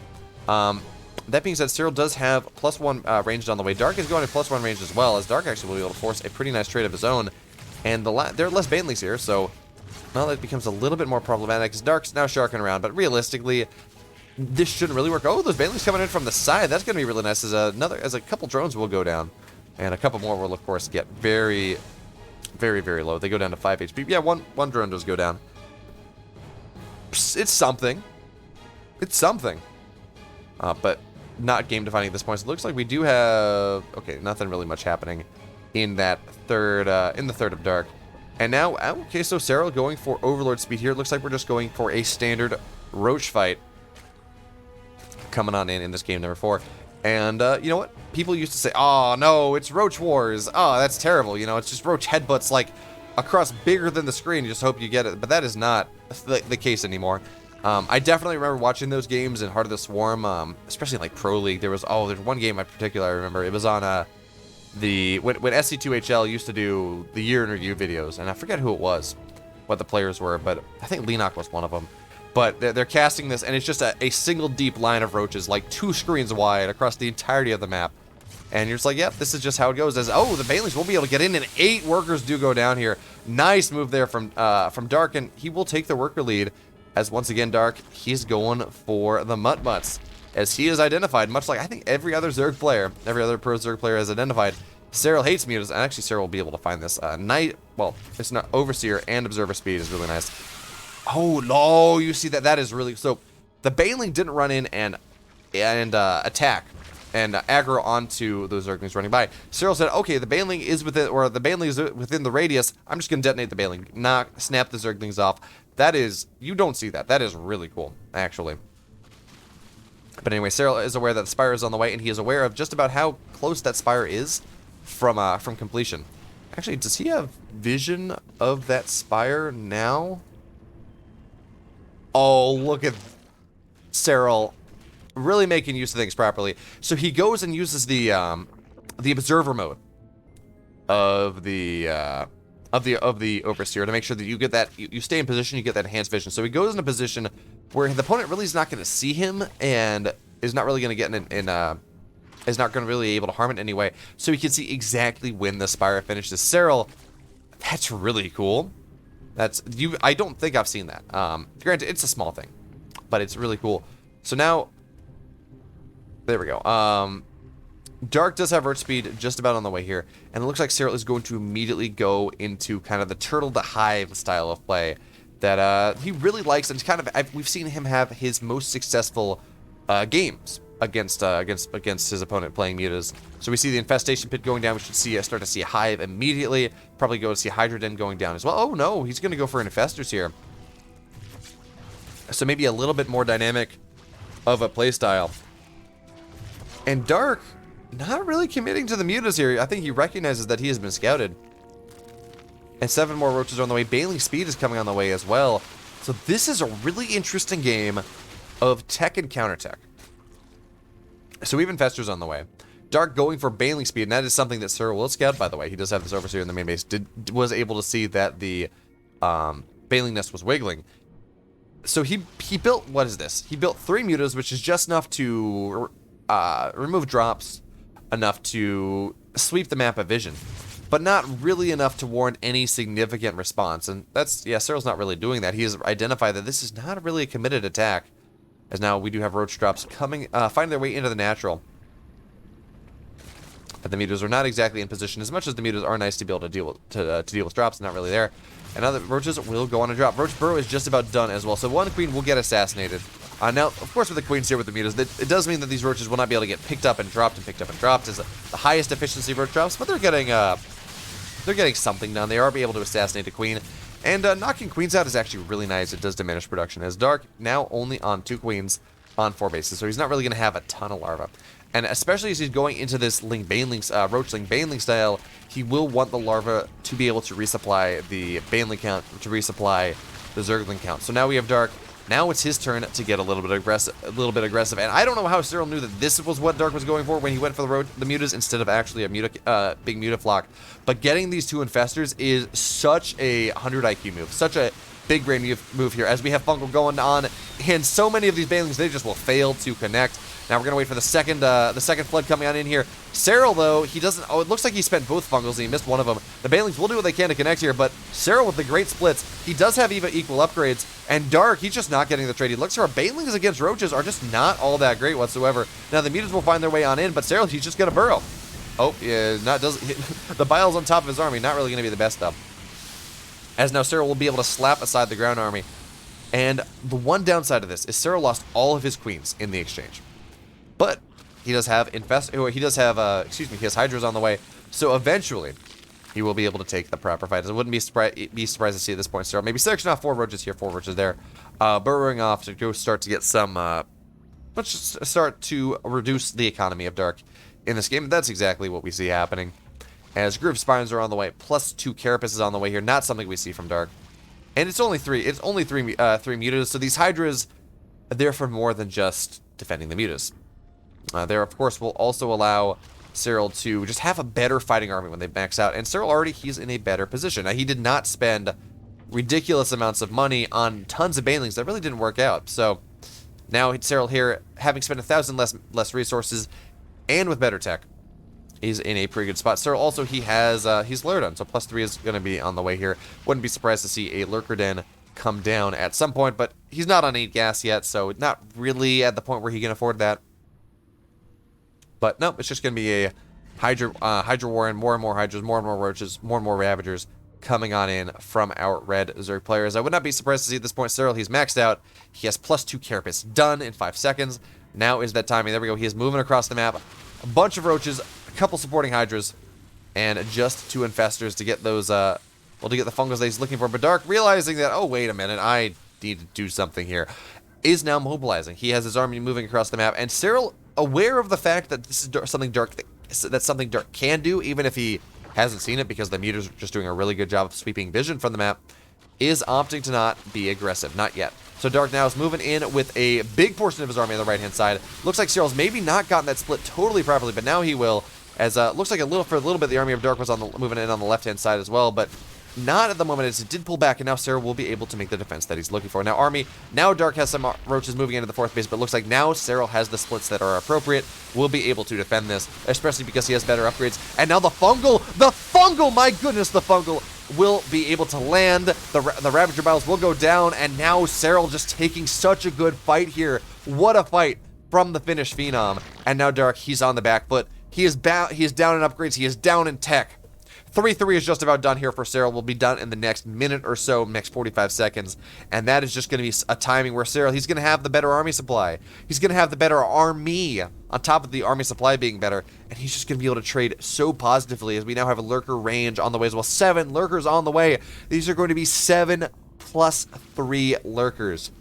That being said, Serral does have +1 ranged on the way. Dark is going to +1 range as well, as Dark actually will be able to force a pretty nice trade of his own. And there are less Banelings here, so well, that becomes a little bit more problematic, as Dark's now sharking around. But realistically, this shouldn't really work. Oh, those Banelings coming in from the side. That's going to be really nice, as a couple drones will go down. And a couple more will, of course, get very, very, very low. They go down to 5 HP. Yeah, one drone does go down. It's something. It's something. But not game defining at this point. So it looks like we do have, okay, nothing really much happening in that third, in the third of Dark. And now, okay, so Serral going for Overlord speed here. It looks like we're just going for a standard Roach fight coming on in this game number 4. And you know what? People used to say, oh no, it's Roach Wars. Oh, that's terrible. You know, it's just Roach headbutts like across bigger than the screen. You just hope you get it. But that is not the case anymore. I definitely remember watching those games in Heart of the Swarm, especially in like Pro League. There's one game in particular I remember. It was on when SC2HL used to do the year in review videos, and I forget who it was, what the players were, but I think Lenok was one of them. But they're casting this, and it's just a single deep line of roaches, like 2 screens wide across the entirety of the map. And you're just like, yep, this is just how it goes. As oh, the Banelings will be able to get in, and 8 workers do go down here. Nice move there from Dark, and he will take the worker lead. As once again, Dark, he's going for the Mutt-Mutts. As he is identified, much like I think every other Zerg player, every other pro Zerg player has identified, Serral hates mutas, and actually Serral will be able to find this. Well, it's not Overseer and Observer speed is really nice. Oh, no, you see that? That is really, so the Baneling didn't run in and attack and aggro onto those Zerglings running by. Serral said, okay, the Baneling is within, or the Baneling is within the radius. I'm just going to detonate the Baneling, snap the Zerglings off. That is, you don't see that. That is really cool, actually. But anyway, Serral is aware that the Spire is on the way, and he is aware of just about how close that Spire is from completion. Actually, does he have vision of that Spire now? Oh, look at Serral really making use of things properly. So he goes and uses the observer mode of the Overseer to make sure that you get that, you stay in position, you get that enhanced vision. So he goes in a position where the opponent really is not going to see him and is not really going to get is not going to really able to harm it anyway. So he can see exactly when the Spire finishes. Serral, that's really cool. I don't think I've seen that. Granted, it's a small thing, but it's really cool. So now, there we go. Dark does have Roach speed just about on the way here, and it looks like Serral is going to immediately go into kind of the Turtle to Hive style of play that he really likes, and kind of we've seen him have his most successful games against his opponent playing mutas. So we see the Infestation Pit going down. We should start to see a Hive immediately. Probably go to see Hydra Den going down as well. Oh no, he's going to go for Infestors here. So maybe a little bit more dynamic of a playstyle. And Dark, not really committing to the mutas here. I think he recognizes that he has been scouted. And 7 more roaches are on the way. Baneling speed is coming on the way as well. So this is a really interesting game of tech and counter-tech. So we have Infestors on the way. Dark going for Baneling speed, and that is something that Serral will scout, by the way. He does have this Overseer in the main base. Was able to see that the Baneling nest was wiggling. So he built, what is this? He built 3 mutas, which is just enough to remove drops, enough to sweep the map of vision, but not really enough to warrant any significant response. And that's, yeah, Serral's not really doing that. He has identified that this is not really a committed attack, as now we do have Roach drops coming, finding their way into the natural. But the mutas are not exactly in position. As much as the mutas are nice to be able to deal with drops, not really there. And now the roaches will go on a drop. Roach Burrow is just about done as well. So one queen will get assassinated. Now, of course, with the queens here with the mutas, it does mean that these roaches will not be able to get picked up and dropped and picked up and dropped as the highest efficiency roach drops. But they're getting something done. They are able to assassinate a queen. And knocking queens out is actually really nice. It does diminish production, as Dark now only on 2 queens on 4 bases. So he's not really going to have a ton of larvae. And especially as he's going into this Roach Ling Baneling style, he will want the larva to be able to resupply the Baneling count, to resupply the Zergling count. So now we have Dark. Now it's his turn to get a little bit aggressive. And I don't know how Serral knew that this was what Dark was going for when he went for the mutas instead of actually a big mutaflock. But getting these 2 Infestors is such a 100 IQ move. Such a big brain move here as we have Fungal going on, and so many of these Banelings, they just will fail to connect. Now we're gonna wait for the second flood coming on in here. Serral, though, he doesn't. Oh, it looks like he spent both Fungals and he missed one of them. The Banelings will do what they can to connect here, but Serral with the great splits, he does have even equal upgrades. And Dark, he's just not getting the trade. He looks for our Banelings against Roaches are just not all that great whatsoever. Now the mutants will find their way on in, but Serral, he's just gonna burrow. Oh, yeah, the Bile's on top of his army, not really gonna be the best stuff. As now Serral will be able to slap aside the ground army. And the one downside of this is Serral lost all of his queens in the exchange. But he does have he has Hydras on the way. So eventually, he will be able to take the proper fight. I wouldn't be surprised to see at this point Serral maybe section off 4 Roaches here, 4 Roaches there, burrowing off to go start to get some. Let's just start to reduce the economy of Dark in this game. That's exactly what we see happening. As Groove Spines are on the way, plus 2 Carapace is on the way here. Not something we see from Dark. And it's only three mutas. So these Hydras are there for more than just defending the mutas. There, of course, will also allow Serral to just have a better fighting army when they max out. And Serral already, he's in a better position. Now, he did not spend ridiculous amounts of money on tons of Banelings. That really didn't work out. So now Serral here, having spent 1,000 less resources and with better tech, he's in a pretty good spot. Serral also, he's lured on, so plus 3 is going to be on the way here. Wouldn't be surprised to see a Lurker Den come down at some point, but he's not on 8 gas yet, so not really at the point where he can afford that. But no, it's just going to be a Hydra war and more Hydras, more and more Roaches, more and more Ravagers coming on in from our red Zerg players. I would not be surprised to see at this point Serral, he's maxed out. He has plus 2 Carapace done in 5 seconds. Now is that timing. There we go. He is moving across the map. A bunch of Roaches, a couple supporting Hydras, and just 2 Infestors to get those, to get the Fungals that he's looking for. But Dark, realizing that, oh, wait a minute, I need to do something here, is now mobilizing. He has his army moving across the map, and Serral, aware of the fact that this is something Dark can do, even if he hasn't seen it because the mutas are just doing a really good job of sweeping vision from the map, is opting to not be aggressive. Not yet. So Dark now is moving in with a big portion of his army on the right-hand side. Looks like Serral's maybe not gotten that split totally properly, but now he will. As looks like for a little bit the army of Dark was moving in on the left-hand side as well, but not at the moment as it did pull back, and now Serral will be able to make the defense that he's looking for. Now Dark has some Roaches moving into the 4th base, but it looks like now Serral has the splits that are appropriate, will be able to defend this, especially because he has better upgrades. And now the Fungal, my goodness, the Fungal will be able to land. The Ravager Biles will go down, and now Serral just taking such a good fight here. What a fight from the Finnish Phenom. And now Dark, he's on the back foot. He is down in upgrades. He is down in tech. 3-3 is just about done here for Serral. Will be done in the next minute or so, next 45 seconds. And that is just going to be a timing where Serral, he's going to have the better army supply. He's going to have the better army on top of the army supply being better. And he's just going to be able to trade so positively as we now have a Lurker range on the way as well. 7 Lurkers on the way. These are going to be 7 plus 3 Lurkers.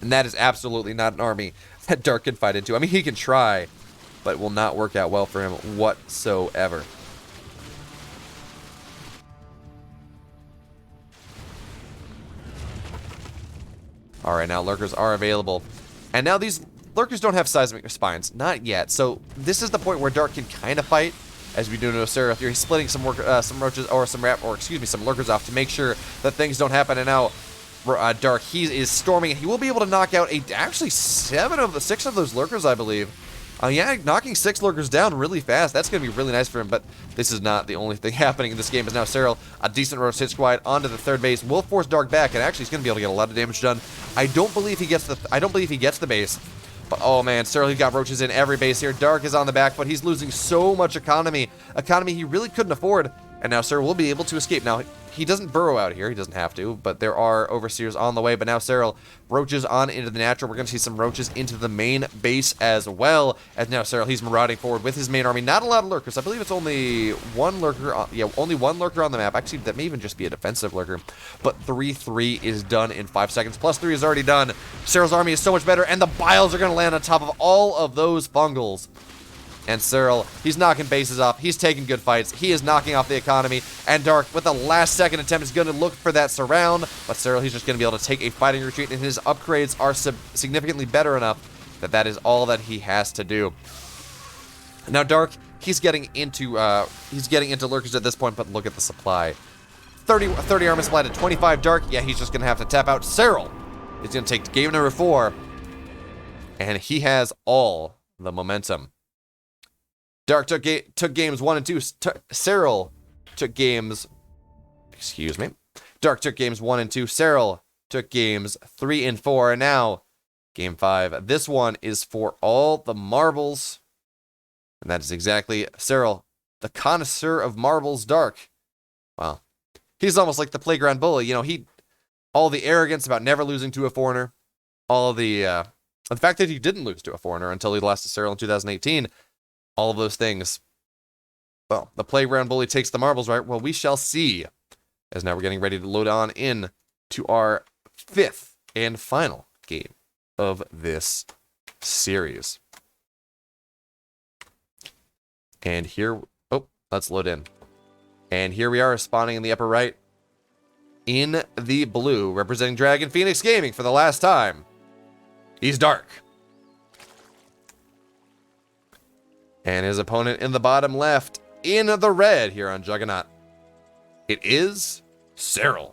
And that is absolutely not an army that Dark can fight into. I mean, he can try, but it will not work out well for him whatsoever. Alright, now Lurkers are available. And now these Lurkers don't have seismic spines. Not yet. So this is the point where Dark can kind of fight. As we do know, Serral here, he's splitting some Roaches, or some Lurkers off to make sure that things don't happen. And now Dark, he is storming, and he will be able to knock out actually 6 of those Lurkers, I believe. Yeah, knocking 6 Lurkers down really fast. That's going to be really nice for him, but this is not the only thing happening in this game. As now Serral, a decent Roach hit squad onto the 3rd base, will force Dark back, and actually he's going to be able to get a lot of damage done. I don't believe he gets the base. But oh man, Serral, he got Roaches in every base here. Dark is on the back foot. He's losing so much economy he really couldn't afford. And now Serral will be able to escape. Now, he doesn't burrow out here. He doesn't have to, but there are Overseers on the way. But now Serral, Roaches on into the natural. We're going to see some Roaches into the main base as well. As now Serral, he's marauding forward with his main army. Not a lot of Lurkers. I believe it's only one Lurker. Only one Lurker on the map. Actually, that may even just be a defensive Lurker. But 3-3 is done in 5 seconds. Plus 3 is already done. Serral's army is so much better, and the Biles are going to land on top of all of those Fungals. And Serral, he's knocking bases off. He's taking good fights. He is knocking off the economy. And Dark, with the last second attempt, is going to look for that surround. But Serral, he's just going to be able to take a fighting retreat, and his upgrades are significantly better enough that is all that he has to do. Now Dark, he's getting into Lurkers at this point, but look at the supply. 30 armor supply to 25 dark. Yeah, he's just going to have to tap out. Serral is going to take game number 4. And he has all the momentum. Dark took games 1 and 2. Serral took games... Excuse me. Dark took games 1 and 2. Serral took games 3 and 4. And now, game 5. This one is for all the marbles. And that is exactly Serral, the connoisseur of marbles. Dark. Wow. He's almost like the playground bully. You know, all the arrogance about never losing to a foreigner, all of the fact that he didn't lose to a foreigner until he lost to Serral in 2018, all of those things. Well, the playground bully takes the marbles, right? Well, we shall see. As now we're getting ready to load on in to our 5th and final game of this series. And here, let's load in. And here we are, spawning in the upper right. In the blue, representing Dragon Phoenix Gaming for the last time. He's Dark. And his opponent in the bottom left, in the red here on Juggernaut. It is Serral.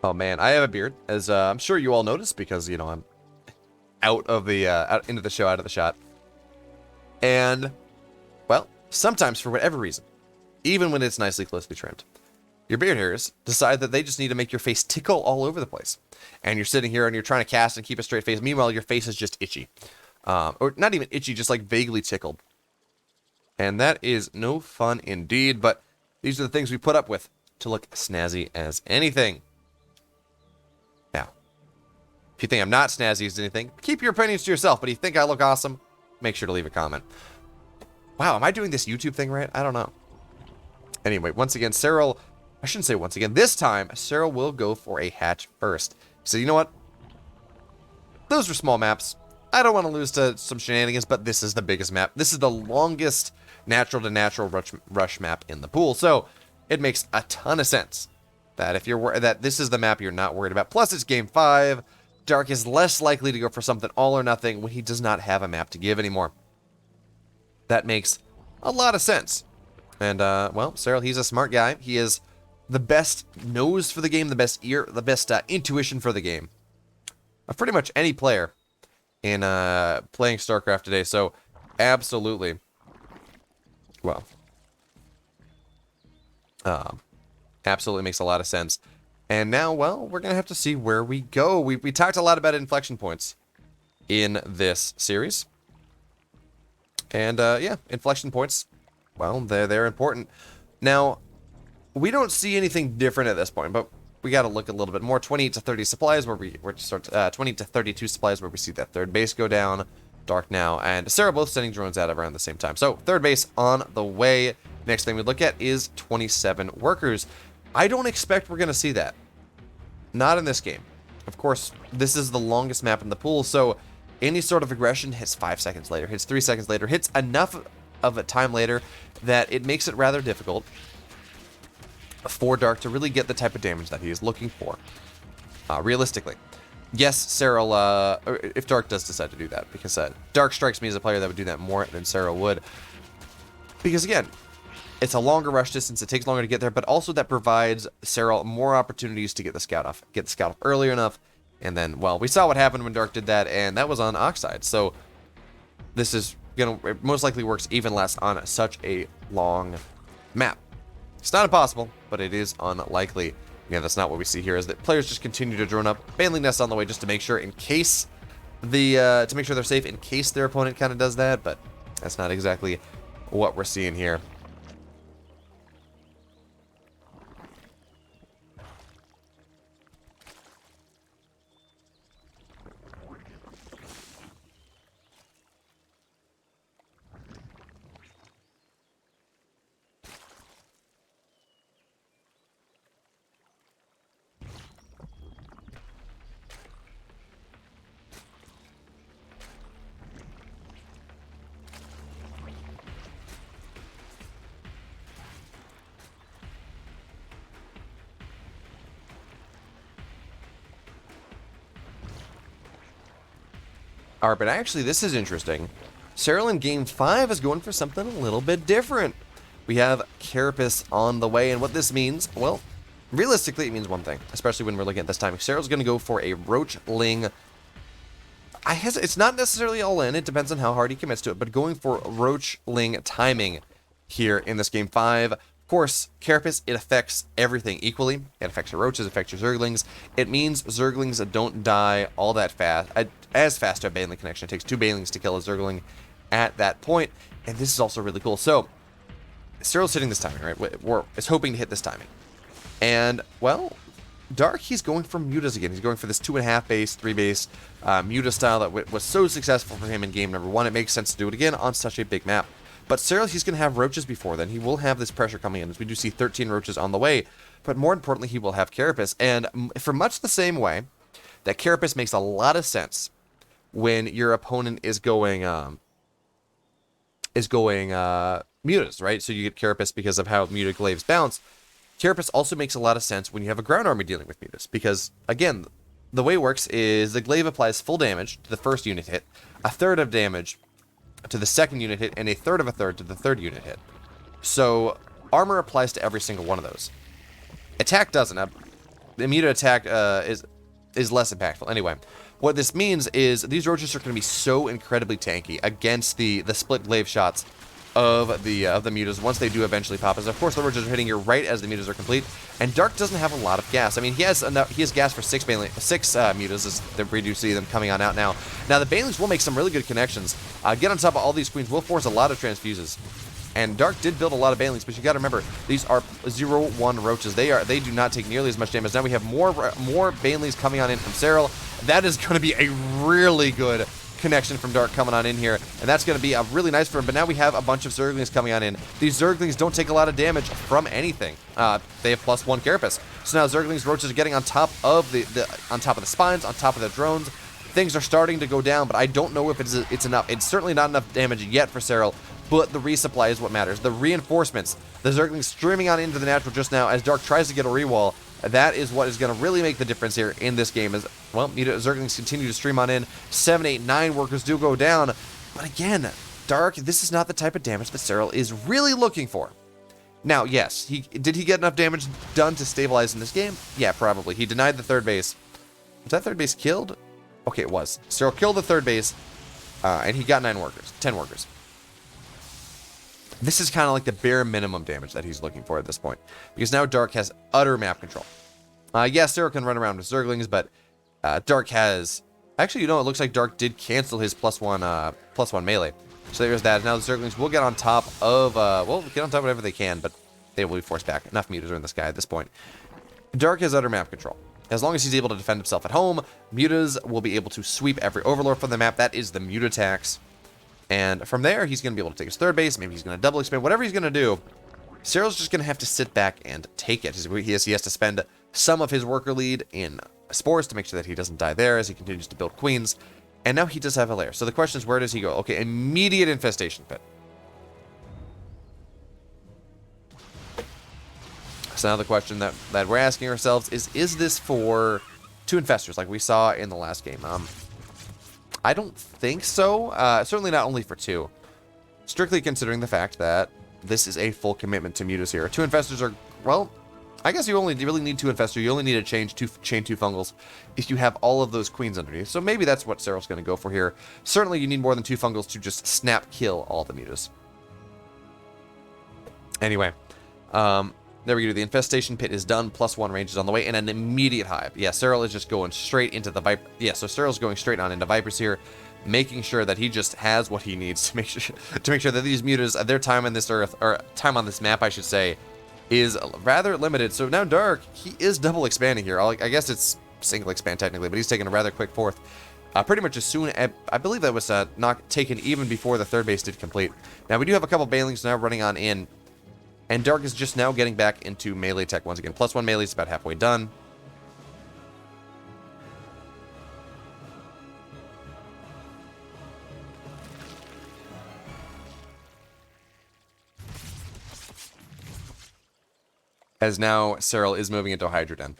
Oh man, I have a beard, as I'm sure you all noticed, because you know I'm out of the out into the show, out of the shot. And well, sometimes for whatever reason, even when it's nicely closely trimmed, your beard hairs decide that they just need to make your face tickle all over the place. And you're sitting here and you're trying to cast and keep a straight face. Meanwhile, your face is just itchy, or not even itchy, just like vaguely tickled. And that is no fun indeed. But these are the things we put up with to look snazzy as anything. Now, if you think I'm not snazzy as anything, keep your opinions to yourself. But if you think I look awesome, make sure to leave a comment. Wow, am I doing this YouTube thing right? I don't know. Anyway, once again, Serral, I shouldn't say once again, this time, Serral will go for a hatch first. So you know what? Those were small maps. I don't want to lose to some shenanigans, but this is the biggest map. This is the longest natural to natural rush map in the pool. So it makes a ton of sense that if you're that this is the map you're not worried about. Plus, it's game 5. Dark is less likely to go for something all or nothing when he does not have a map to give anymore. That makes a lot of sense. And, well, Serral, he's a smart guy. He is the best nose for the game, the best ear, the best intuition for the game of pretty much any player in playing StarCraft today. So, absolutely. Well, absolutely makes a lot of sense. And now, well, we're going to have to see where we go. We talked a lot about inflection points in this series. And, yeah, inflection points, well, they're important. Now, we don't see anything different at this point, but we got to look a little bit more. 28 to 30 supplies, where we start 20 to 32 supplies, where we see that third base go down. Dark now and Serral both sending drones out around the same time. So third base on the way. Next thing we look at is 27 workers. I don't expect we're going to see that. Not in this game. Of course, this is the longest map in the pool, so any sort of aggression hits 5 seconds later, hits 3 seconds later, hits enough of a time later that it makes it rather difficult for Dark to really get the type of damage that he is looking for, realistically. Yes, Serral, if Dark does decide to do that, because Dark strikes me as a player that would do that more than Serral would. Because again, it's a longer rush distance, it takes longer to get there, but also that provides Serral more opportunities to get the scout off earlier enough. And then, well, we saw what happened when Dark did that, and that was on Oxide. So this is it most likely works even less on such a long map. It's not impossible, but it is unlikely. Yeah, that's not what we see here, is that players just continue to drone up, bailing nests on the way just to make sure in case to make sure they're safe in case their opponent kind of does that, but that's not exactly what we're seeing here. Alright, but actually, this is interesting. Serral in Game 5 is going for something a little bit different. We have Carapace on the way, and what this means, well, realistically, it means one thing, especially when we're looking at this timing. Serral's going to go for a Ro16. It's not necessarily all in, it depends on how hard he commits to it, but going for Ro16 timing here in this Game 5. Of course, Carapace, it affects everything equally. It affects your Roaches, it affects your Zerglings. It means Zerglings don't die all that fast, as fast to a Baneling connection. It takes 2 Banelings to kill a Zergling at that point, and this is also really cool. So, Serral's hitting this timing, right? Is hoping to hit this timing. And, well, Dark, he's going for Mutas again. He's going for this 2.5 base, 3 base Muta style that was so successful for him in game number 1. It makes sense to do it again on such a big map. But Serral, he's going to have Roaches before then. He will have this pressure coming in, as we do see 13 Roaches on the way. But more importantly, he will have Carapace. And for much the same way that Carapace makes a lot of sense when your opponent is going Mutas, right? So you get Carapace because of how Muta glaives bounce. Carapace also makes a lot of sense when you have a ground army dealing with Mutas, because, again, the way it works is the glaive applies full damage to the first unit hit, a third of damage to the second unit hit, and a third of a third to the third unit hit. So, armor applies to every single one of those. Attack doesn't. The Muta attack is less impactful. Anyway, what this means is these Roaches are going to be so incredibly tanky against the split glaive shots of the Mutas once they do eventually pop. As of course the Roaches are hitting you right as the Mutas are complete, and Dark doesn't have a lot of gas. I mean, he has gas for 6 Mutas, as we do see them coming on out now. Now the Banelings will make some really good connections. Get on top of all these Queens will force a lot of transfuses. And Dark did build a lot of Banelings, but you got to remember, these are 0-1 Roaches. They do not take nearly as much damage. Now we have more Banelings coming on in from Serral. That is going to be a really good connection from Dark coming on in here, and that's going to be a really nice for him. But now we have a bunch of Zerglings coming on in. These Zerglings don't take a lot of damage from anything. They have +1 Carapace. So now Zerglings, Roaches are getting on top of the spines, on top of the drones. Things are starting to go down, but I don't know if it's enough. It's certainly not enough damage yet for Serral, but the resupply is what matters. The reinforcements, the Zerglings streaming on into the natural just now as Dark tries to get a rewall. That is what is going to really make the difference here in this game. As well, Zerglings continue to stream on in. 7, 8, 9 workers do go down. But again, Dark, this is not the type of damage that Serral is really looking for. Now, yes, did he get enough damage done to stabilize in this game? Yeah, probably. He denied the third base. Was that third base killed? Okay, it was. Serral killed the third base, and he got 10 workers. This is kind of like the bare minimum damage that he's looking for at this point, because now Dark has utter map control. Yes, Serral can run around with Zerglings, but Dark has... Actually, you know, it looks like Dark did cancel his +1 melee. So there's that. Now the Zerglings will get on top of... well, get on top of whatever they can, but they will be forced back. Enough Mutas are in the sky at this point. Dark has utter map control. As long as he's able to defend himself at home, Mutas will be able to sweep every Overlord from the map. That is the Muta tax. And from there, he's going to be able to take his third base. Maybe he's going to double expand. Whatever he's going to do, Serral's just going to have to sit back and take it. He has to spend some of his worker lead in spores to make sure that he doesn't die there as he continues to build queens. And now he does have a lair. So the question is, where does he go? Okay, immediate infestation pit. So now the question that we're asking ourselves is this for 2 infestors like we saw in the last game? I don't think so. Certainly not only for 2. Strictly considering the fact that this is a full commitment to Mutas here. 2 infestors are, well, I guess you really need 2 infestors. You only need to chain 2 fungals if you have all of those queens underneath. So maybe that's what Serral's going to go for here. Certainly you need more than 2 fungals to just snap kill all the Mutas. Anyway, there we go. The infestation pit is done. +1 range is on the way, and an immediate hive. Yeah, Serral is just going straight into the Viper. Yeah, so Serral's going straight on into Vipers here, making sure that he just has what he needs to make sure that these Mutas, their time on this earth, or time on this map, I should say, is rather limited. So now Dark, he is double expanding here. I guess it's single expand technically, but he's taking a rather quick fourth. Pretty much as soon, I believe that was not taken even before the third base did complete. Now we do have a couple Banelings now running on in. And Dark is just now getting back into melee tech once again. +1 melee is about halfway done. As now Serral is moving into a Hydra Den.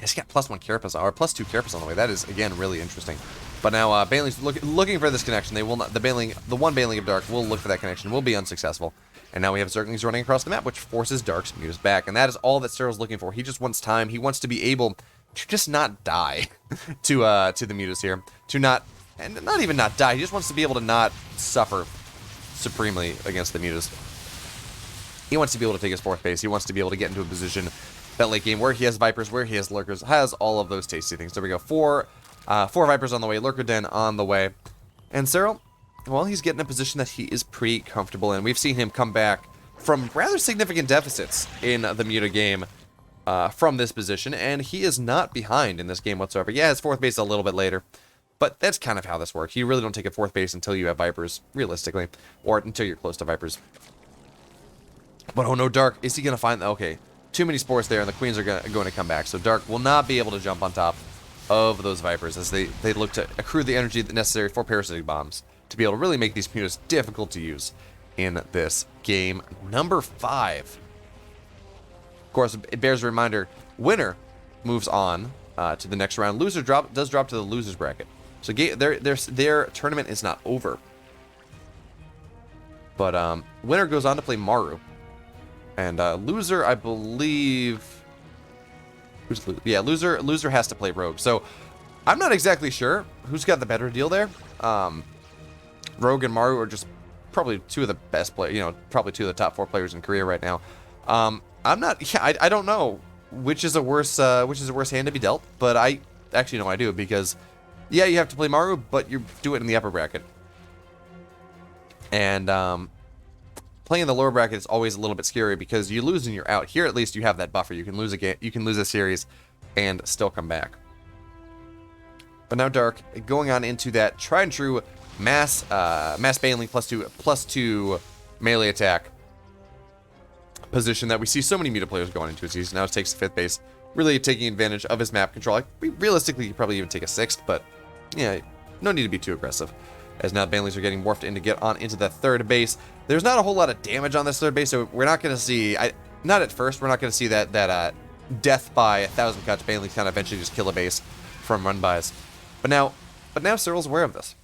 He's got +1 Carapace, or +2 Carapace on the way. That is, again, really interesting. But now Baneling's looking for this connection. They will not. The one Baneling of Dark will look for that connection. Will be unsuccessful. And now we have Zerglings running across the map, which forces Dark's Mutas back. And that is all that Serral's looking for. He just wants time. He wants to be able to just not die to the Mutas here. To not, and not even not die. He just wants to be able to not suffer supremely against the Mutas. He wants to be able to take his 4th base. He wants to be able to get into a position that late game where he has Vipers, where he has Lurkers, has all of those tasty things. There we go. Four Vipers on the way, Lurker Den on the way. And Serral, well, he's getting a position that he is pretty comfortable in. We've seen him come back from rather significant deficits in the Muta game from this position, and he is not behind in this game whatsoever. Yeah, his 4th base is a little bit later, but that's kind of how this works. You really don't take a 4th base until you have Vipers, realistically, or until you're close to Vipers. But oh no, Dark, is he going to find... Okay, too many Spores there, and the Queens are going to come back, so Dark will not be able to jump on top of those Vipers as they look to accrue the energy necessary for Parasitic Bombs to be able to really make these Mutas difficult to use in this game. Number 5. Of course, it bears a reminder, winner moves on to the next round. Loser does drop to the loser's bracket. So their tournament is not over. But winner goes on to play Maru. And loser, I believe... Who's loser? Yeah, loser has to play Rogue. So I'm not exactly sure who's got the better deal there. Rogue and Maru are just probably 2 of the best players, you know, probably 2 of the top 4 players in Korea right now. I'm not, yeah, I don't know which is a worse hand to be dealt, but I actually know I do, because yeah, you have to play Maru, but you do it in the upper bracket. And playing in the lower bracket is always a little bit scary because you lose and you're out. Here at least you have that buffer. You can lose a game, you can lose a series and still come back. But now Dark going on into that tried and true mass Baneling +2 melee attack position that we see so many Muta players going into. He now takes the 5th base, really taking advantage of his map control. Realistically, you probably even take a 6th, but yeah, no need to be too aggressive. As now Banelings are getting morphed in to get on into the 3rd base. There's not a whole lot of damage on this 3rd base, so we're not going to see, not at first, we're not going to see that death by 1,000 cuts. Banelings kind of eventually just kill a base from run-bys. But now Serral's aware of this,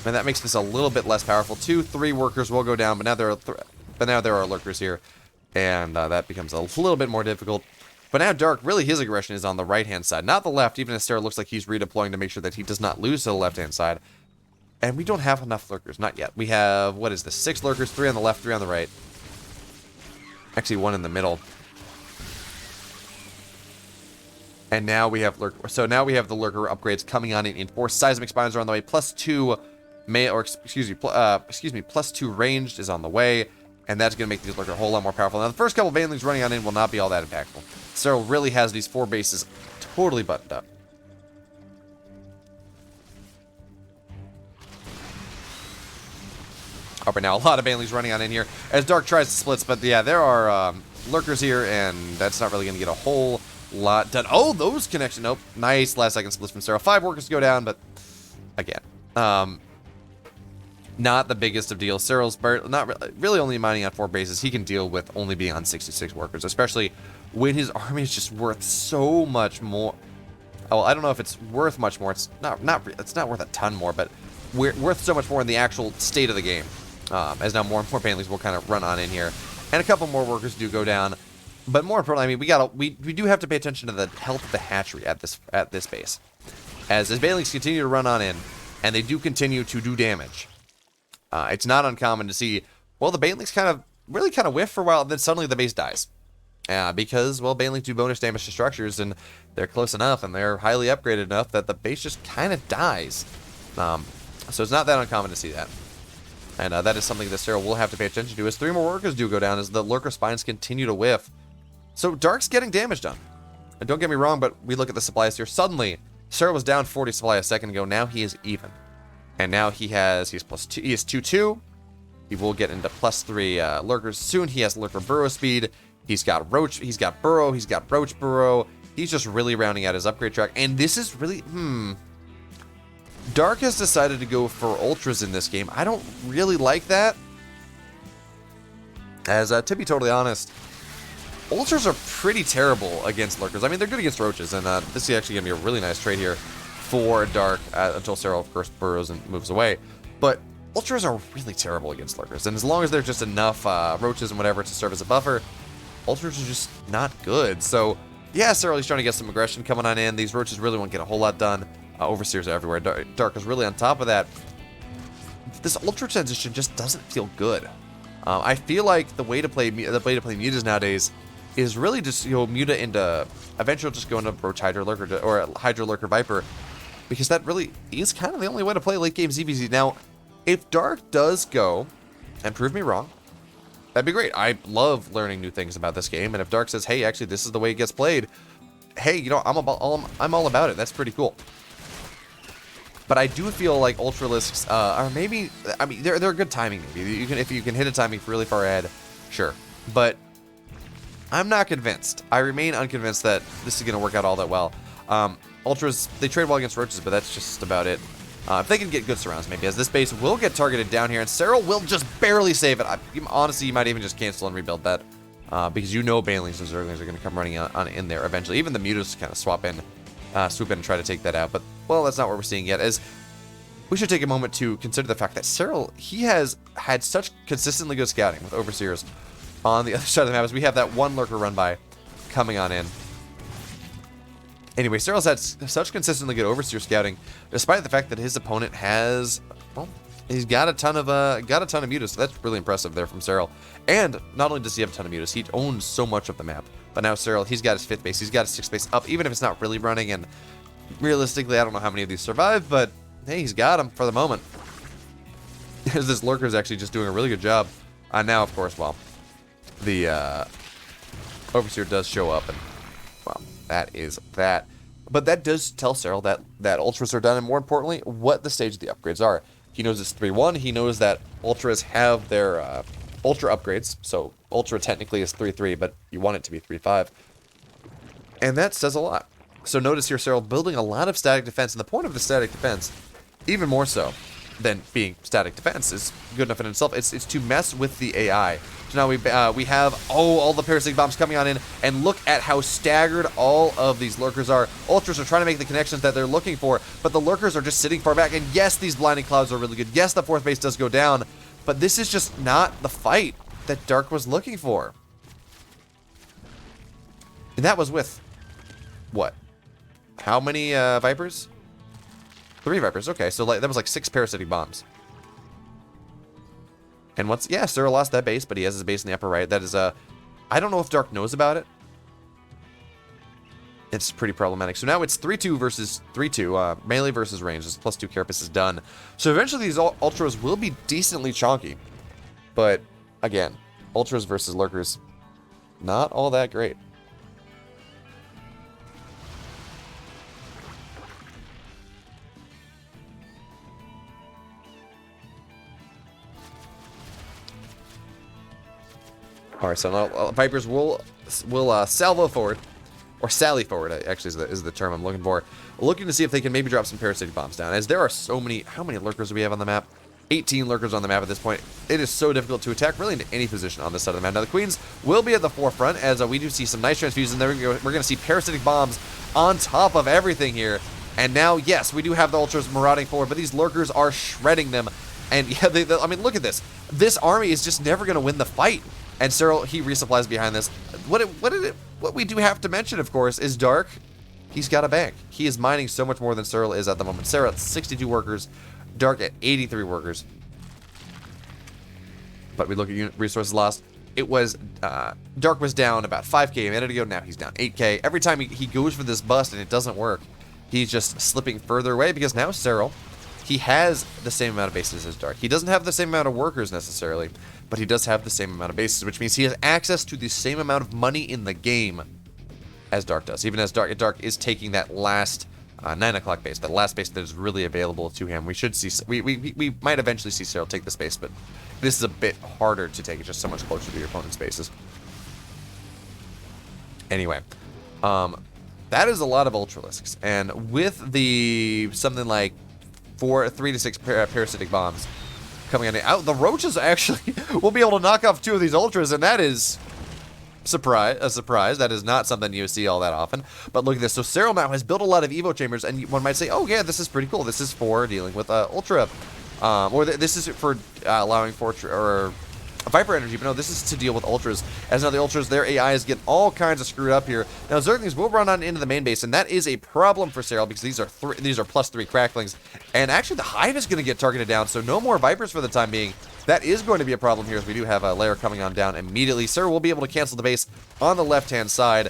and that makes this a little bit less powerful. 2-3 workers will go down, but now there are Lurkers here, and that becomes a little bit more difficult. But now Dark, really his aggression is on the right-hand side, not the left, even as Serral looks like he's redeploying to make sure that he does not lose to the left-hand side. And we don't have enough Lurkers, not yet. We have, what is this, 6 Lurkers, 3 on the left, 3 on the right. Actually, 1 in the middle. And now we have Lurker. So now we have the Lurker upgrades coming on in force. Seismic Spines are on the way. +2 +2 ranged is on the way. And that's going to make these Lurker a whole lot more powerful. Now, the first couple Banelings running on in will not be all that impactful. Serral really has these 4 bases totally buttoned up. Up right now, a lot of Banelings running on in here as Dark tries to splits, but yeah, there are Lurkers here, and that's not really going to get a whole lot done. Oh, those connection. Nope. Nice last second splits from Serral. 5 workers go down, but again, not the biggest of deals. Serral's not really only mining on 4 bases. He can deal with only being on 66 workers, especially when his army is just worth so much more. Oh, I don't know if it's worth much more. It's not worth a ton more, but worth so much more in the actual state of the game. As now more and more Banelings will kind of run on in here, and a couple more workers do go down. But more importantly, I mean, we do have to pay attention to the health of the hatchery at this base, as Banelings continue to run on in, and they do continue to do damage. It's not uncommon to see, well, the Banelings really kind of whiff for a while, and then suddenly the base dies. Because, well, Banelings do bonus damage to structures, and they're close enough, and they're highly upgraded enough that the base just kind of dies. So it's not that uncommon to see that. And that is something that Serral will have to pay attention to, as 3 more workers do go down, as the Lurker Spines continue to whiff. So Dark's getting damage done. And don't get me wrong, but we look at the supplies here. Suddenly, Serral was down 40 supply a second ago. Now he is even. And now he's +2. He is 2-2. He will get into +3 Lurkers soon. He has Lurker Burrow speed. He's got Roach. He's got Burrow. He's got Roach Burrow. He's just really rounding out his upgrade track. And this is really, Dark has decided to go for Ultras in this game. I don't really like that. As, to be totally honest, Ultras are pretty terrible against Lurkers. I mean, they're good against Roaches, and this is actually going to be a really nice trade here for Dark until Serral, of course, burrows and moves away. But Ultras are really terrible against Lurkers, and as long as there's just enough roaches and whatever to serve as a buffer, Ultras are just not good. So, yeah, Serral, he's trying to get some aggression coming on in. These roaches really won't get a whole lot done. Overseers are everywhere. Dark is really on top of that. This Ultra transition just doesn't feel good. I feel like the way to play mutas nowadays is really just, you know, muta into eventually just go into Roach Hydra Lurker or Hydra Lurker Viper, because that really is kind of the only way to play late game ZVZ. Now, if Dark does go and prove me wrong, that'd be great. I love learning new things about this game, and if Dark says, hey, actually this is the way it gets played, hey, you know, I'm all about it. That's pretty cool. But I do feel like Ultralisks are maybe, I mean, they're good timing. Maybe if you can hit a timing really far ahead, sure. But I'm not convinced. I remain unconvinced that this is going to work out all that well. Ultras, they trade well against roaches, but that's just about it. If they can get good surrounds, maybe, as this base will get targeted down here, and Serral will just barely save it. Honestly, you might even just cancel and rebuild that, because you know Banelings and Zerglings are going to come running on in there eventually. Even the Mutas kind of swoop in and try to take that out. But, well, that's not what we're seeing yet. As we should take a moment to consider the fact that Serral, he has had such consistently good scouting with Overseers on the other side of the map, as we have that one Lurker run by coming on in. Anyway, Serral's had such consistently good Overseer scouting, despite the fact that his opponent has, well, he's got a ton of mutas. So that's really impressive there from Serral. And not only does he have a ton of mutas, he owns so much of the map. But now Serral, he's got his 5th base, he's got his 6th base up, even if it's not really running. And realistically, I don't know how many of these survive, but hey, he's got them for the moment. This Lurker is actually just doing a really good job. Now, of course, well, the Overseer does show up, and well, that is that. But that does tell Serral that Ultras are done, and more importantly, what the stage of the upgrades are. He knows it's 3-1. He knows that Ultras have their Ultra upgrades. So Ultra technically is 3-3, but you want it to be 3-5. And that says a lot. So notice here, Serral building a lot of static defense, and the point of the static defense, even more so than being static defense, is good enough in itself. It's to mess with the AI. So now we have all the parasitic bombs coming on in, and look at how staggered all of these Lurkers are. Ultras are trying to make the connections that they're looking for, but the Lurkers are just sitting far back. And yes, these blinding clouds are really good. Yes, the 4th base does go down, but this is just not the fight that Dark was looking for. And that was with what? How many Vipers? 3 Vipers. Okay, so that was like 6 parasitic bombs. And once, yeah, Serral lost that base, but he has his base in the upper right. That is I don't know if Dark knows about it. It's pretty problematic. So now it's 3-2 versus 3-2. Melee versus range. This +2 carapace is done. So eventually these Ultras will be decently chonky. But, again, Ultras versus Lurkers, not all that great. All right, so now Vipers will salvo forward, or sally forward, actually is the term I'm looking for, looking to see if they can maybe drop some parasitic bombs down, as there are so many. How many Lurkers do we have on the map? 18 Lurkers on the map at this point. It is so difficult to attack really into any position on this side of the map. Now the Queens will be at the forefront, as we do see some nice transfusions. There we're going to see parasitic bombs on top of everything here. And now, yes, we do have the Ultras marauding forward, but these Lurkers are shredding them. And yeah, I mean, look at this. This army is just never going to win the fight. And Serral, he resupplies behind this. What we do have to mention, of course, is Dark. He's got a bank. He is mining so much more than Serral is at the moment. Serral at 62 workers, Dark at 83 workers. But we look at unit resources lost. It was, Dark was down about 5k a minute ago. Now he's down 8k. Every time he goes for this bust and it doesn't work, he's just slipping further away, because now Serral, he has the same amount of bases as Dark. He doesn't have the same amount of workers necessarily, but he does have the same amount of bases, which means he has access to the same amount of money in the game as Dark does. Even as Dark is taking that last 9 o'clock base, that last base that is really available to him. We should see, we might eventually see Serral take the space, but this is a bit harder to take. It's just so much closer to your opponent's bases. Anyway, that is a lot of Ultralisks, and with the something like 3 to 6 parasitic bombs coming out, the Roaches actually will be able to knock off 2 of these Ultras, and that is a surprise. That is not something you see all that often. But look at this. So Serral now has built a lot of Evo chambers, and one might say, oh yeah, this is pretty cool. This is for dealing with Ultra, this is for allowing for Viper energy, but no, this is to deal with Ultras. As now the Ultras, their AI is getting all kinds of screwed up here. Now Zerglings will run on into the main base, and that is a problem for Serral because these are +3 cracklings, and actually the Hive is going to get targeted down, so no more Vipers for the time being. That is going to be a problem here as we do have a layer coming on down immediately. Serral will be able to cancel the base on the left-hand side,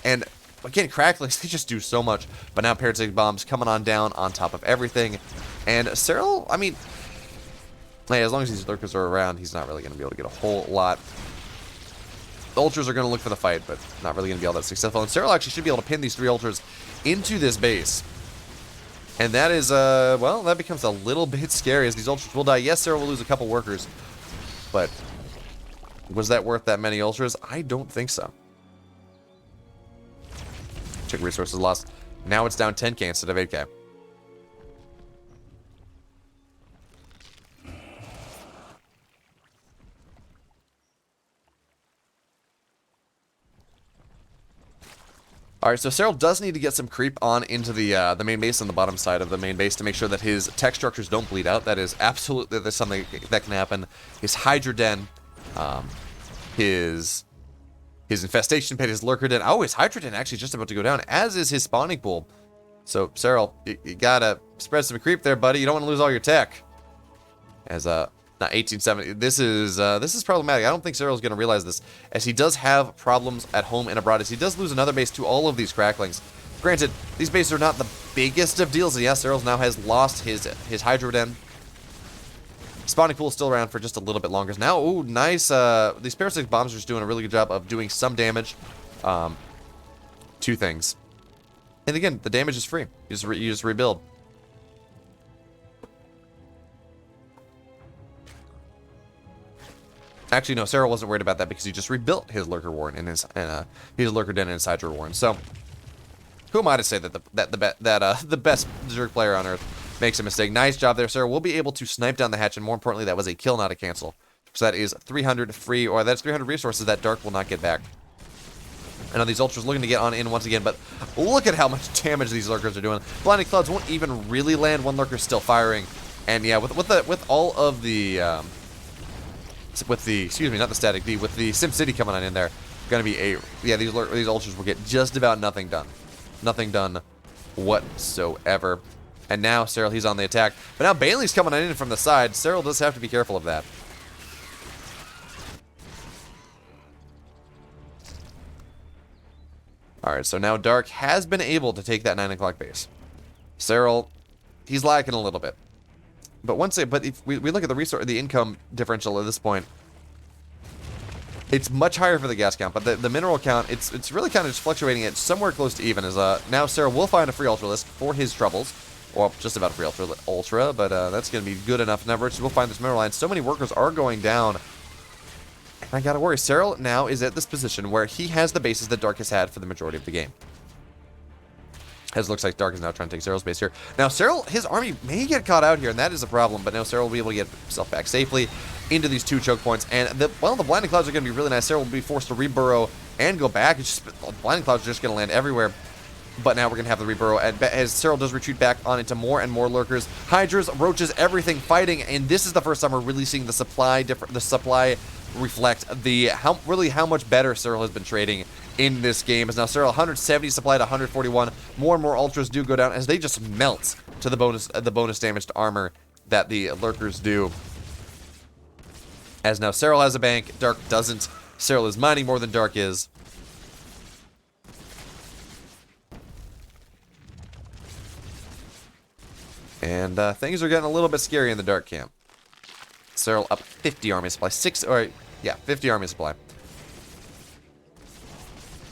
and again, cracklings, they just do so much. But now Parasitic Bombs coming on down on top of everything, and Serral, I mean, hey, as long as these lurkers are around, he's not really going to be able to get a whole lot. The Ultras are going to look for the fight, but not really going to be all that successful. And Serral actually should be able to pin these 3 Ultras into this base. And that is, well, that becomes a little bit scary as these Ultras will die. Yes, Serral will lose a couple workers, but was that worth that many Ultras? I don't think so. Check resources lost. Now it's down 10k instead of 8k. Alright, so Serral does need to get some creep on into the main base on the bottom side of the main base to make sure that his tech structures don't bleed out. That is absolutely something that can happen. His Hydra Den, his Infestation Pit, his Lurker Den. Oh, his Hydra Den actually just about to go down, as is his spawning pool. So, Serral, you gotta spread some creep there, buddy. You don't want to lose all your tech. As, not 1870. This is problematic. I don't think Serral is going to realize this, as he does have problems at home and abroad, as he does lose another base to all of these cracklings. Granted, these bases are not the biggest of deals. Yes, Serral now has lost his Hydro Den. Spawning pool is still around for just a little bit longer. Now, ooh, nice. These Parasitic Bombs are just doing a really good job of doing some damage. 2 things. And again, the damage is free. You just rebuild. Actually, no, Serral wasn't worried about that because he just rebuilt his Lurker Warren and his Lurker Den and his Hydra Warren. So, who am I to say that the best Zerg player on Earth makes a mistake? Nice job there, Serral. We'll be able to snipe down the hatch, and more importantly, that was a kill, not a cancel. So that is 300 free, or that's 300 resources that Dark will not get back. I know these Ultras looking to get on in once again, but look at how much damage these Lurkers are doing. Blinding Clouds won't even really land. One Lurker's still firing, and yeah, with all of the excuse me, not the Static B, with the Sim City coming on in there, gonna be these Ultras will get just about nothing done whatsoever. And now Serral, he's on the attack, but now Bailey's coming on in from the side. Serral does have to be careful of that. Alright, so now Dark has been able to take that 9 o'clock base. Serral, he's lacking a little bit. But if we look at the income differential at this point, it's much higher for the gas count, but the mineral count, it's really kind of just fluctuating at somewhere close to even. As now Serral will find a free Ultra list for his troubles, well, just about a free Ultra, but that's going to be good enough. Now Virtues will find this mineral line. So many workers are going down. And I gotta worry. Serral now is at this position where he has the bases that Dark has had for the majority of the game. As it looks like Dark is now trying to take Serral's base here. Now, Serral, his army may get caught out here, and that is a problem, but now Serral will be able to get himself back safely into these 2 choke points. And, the Blinding Clouds are going to be really nice. Serral will be forced to reburrow and go back. It's just, Blinding Clouds are just going to land everywhere. But now we're going to have the reburrow as Serral does retreat back on into more and more Lurkers. Hydras, Roaches, everything fighting, and this is the first time we're really seeing the supply reflect how much better Serral has been trading in this game. As now Serral 170 supply to 141. More and more Ultras do go down as they just melt to the bonus damage to armor that the Lurkers do. As now Serral has a bank, Dark doesn't. Serral is mining more than Dark is. And things are getting a little bit scary in the Dark camp. Serral up 50 army supply. 50 army supply.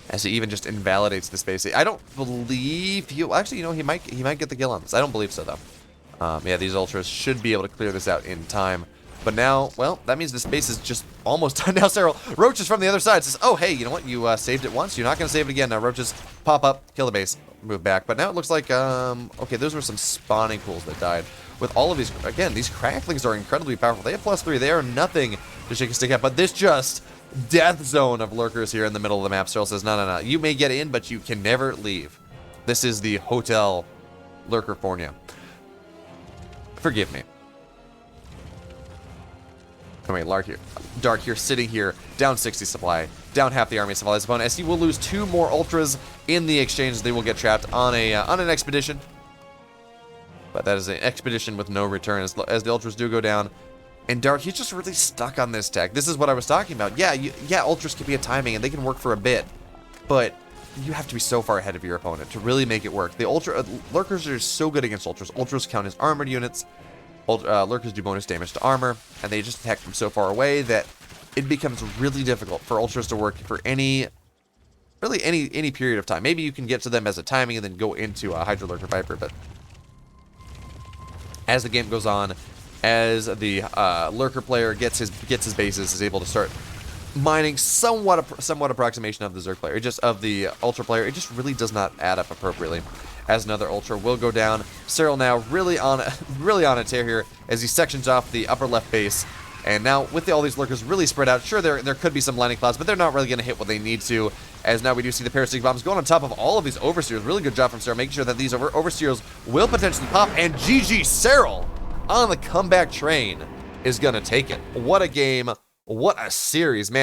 As he even just invalidates the space. I don't believe he'll actually, he might get the kill on this. I don't believe so though. Yeah, these Ultras should be able to clear this out in time. But now, well, that means this base is just almost done. Now Serral, Roaches from the other side says, oh, hey, you know what? You saved it once. You're not going to save it again. Now Roaches pop up, kill the base, move back. But now it looks like, okay, those were some spawning pools that died. With all of these, again, these cracklings are incredibly powerful. They have +3. They are nothing to shake a stick at. But this just death zone of lurkers here in the middle of the map. Serral says, no. You may get in, but you can never leave. This is the Hotel Lurkerfornia. Forgive me. Oh wait, Dark here, sitting here, down 60 supply, down half the army supply opponent, as he will lose 2 more ultras in the exchange. They will get trapped on an expedition. But that is an expedition with no return, as the ultras do go down. And Dark, he's just really stuck on this tech. This is what I was talking about. Yeah, ultras can be a timing, and they can work for a bit. But you have to be so far ahead of your opponent to really make it work. The lurkers are so good against ultras. Ultras count as armored units. Lurkers do bonus damage to armor, and they just attack from so far away that it becomes really difficult for ultras to work for any period of time. Maybe you can get to them as a timing and then go into a Hydra Lurker Viper, but as the game goes on, as the lurker player gets his bases, is able to start mining somewhat approximation of the Zerg player, of the ultra player, it just really does not add up appropriately. As another ultra will go down. Serral now really on a tear here as he sections off the upper left base. And now with all these lurkers really spread out, sure there could be some lightning clouds, but they're not really going to hit what they need to. As now we do see the parasitic bombs going on top of all of these overseers. Really good job from Serral, making sure that these overseers will potentially pop. And GG Serral on the comeback train is going to take it. What a game. What a series, man.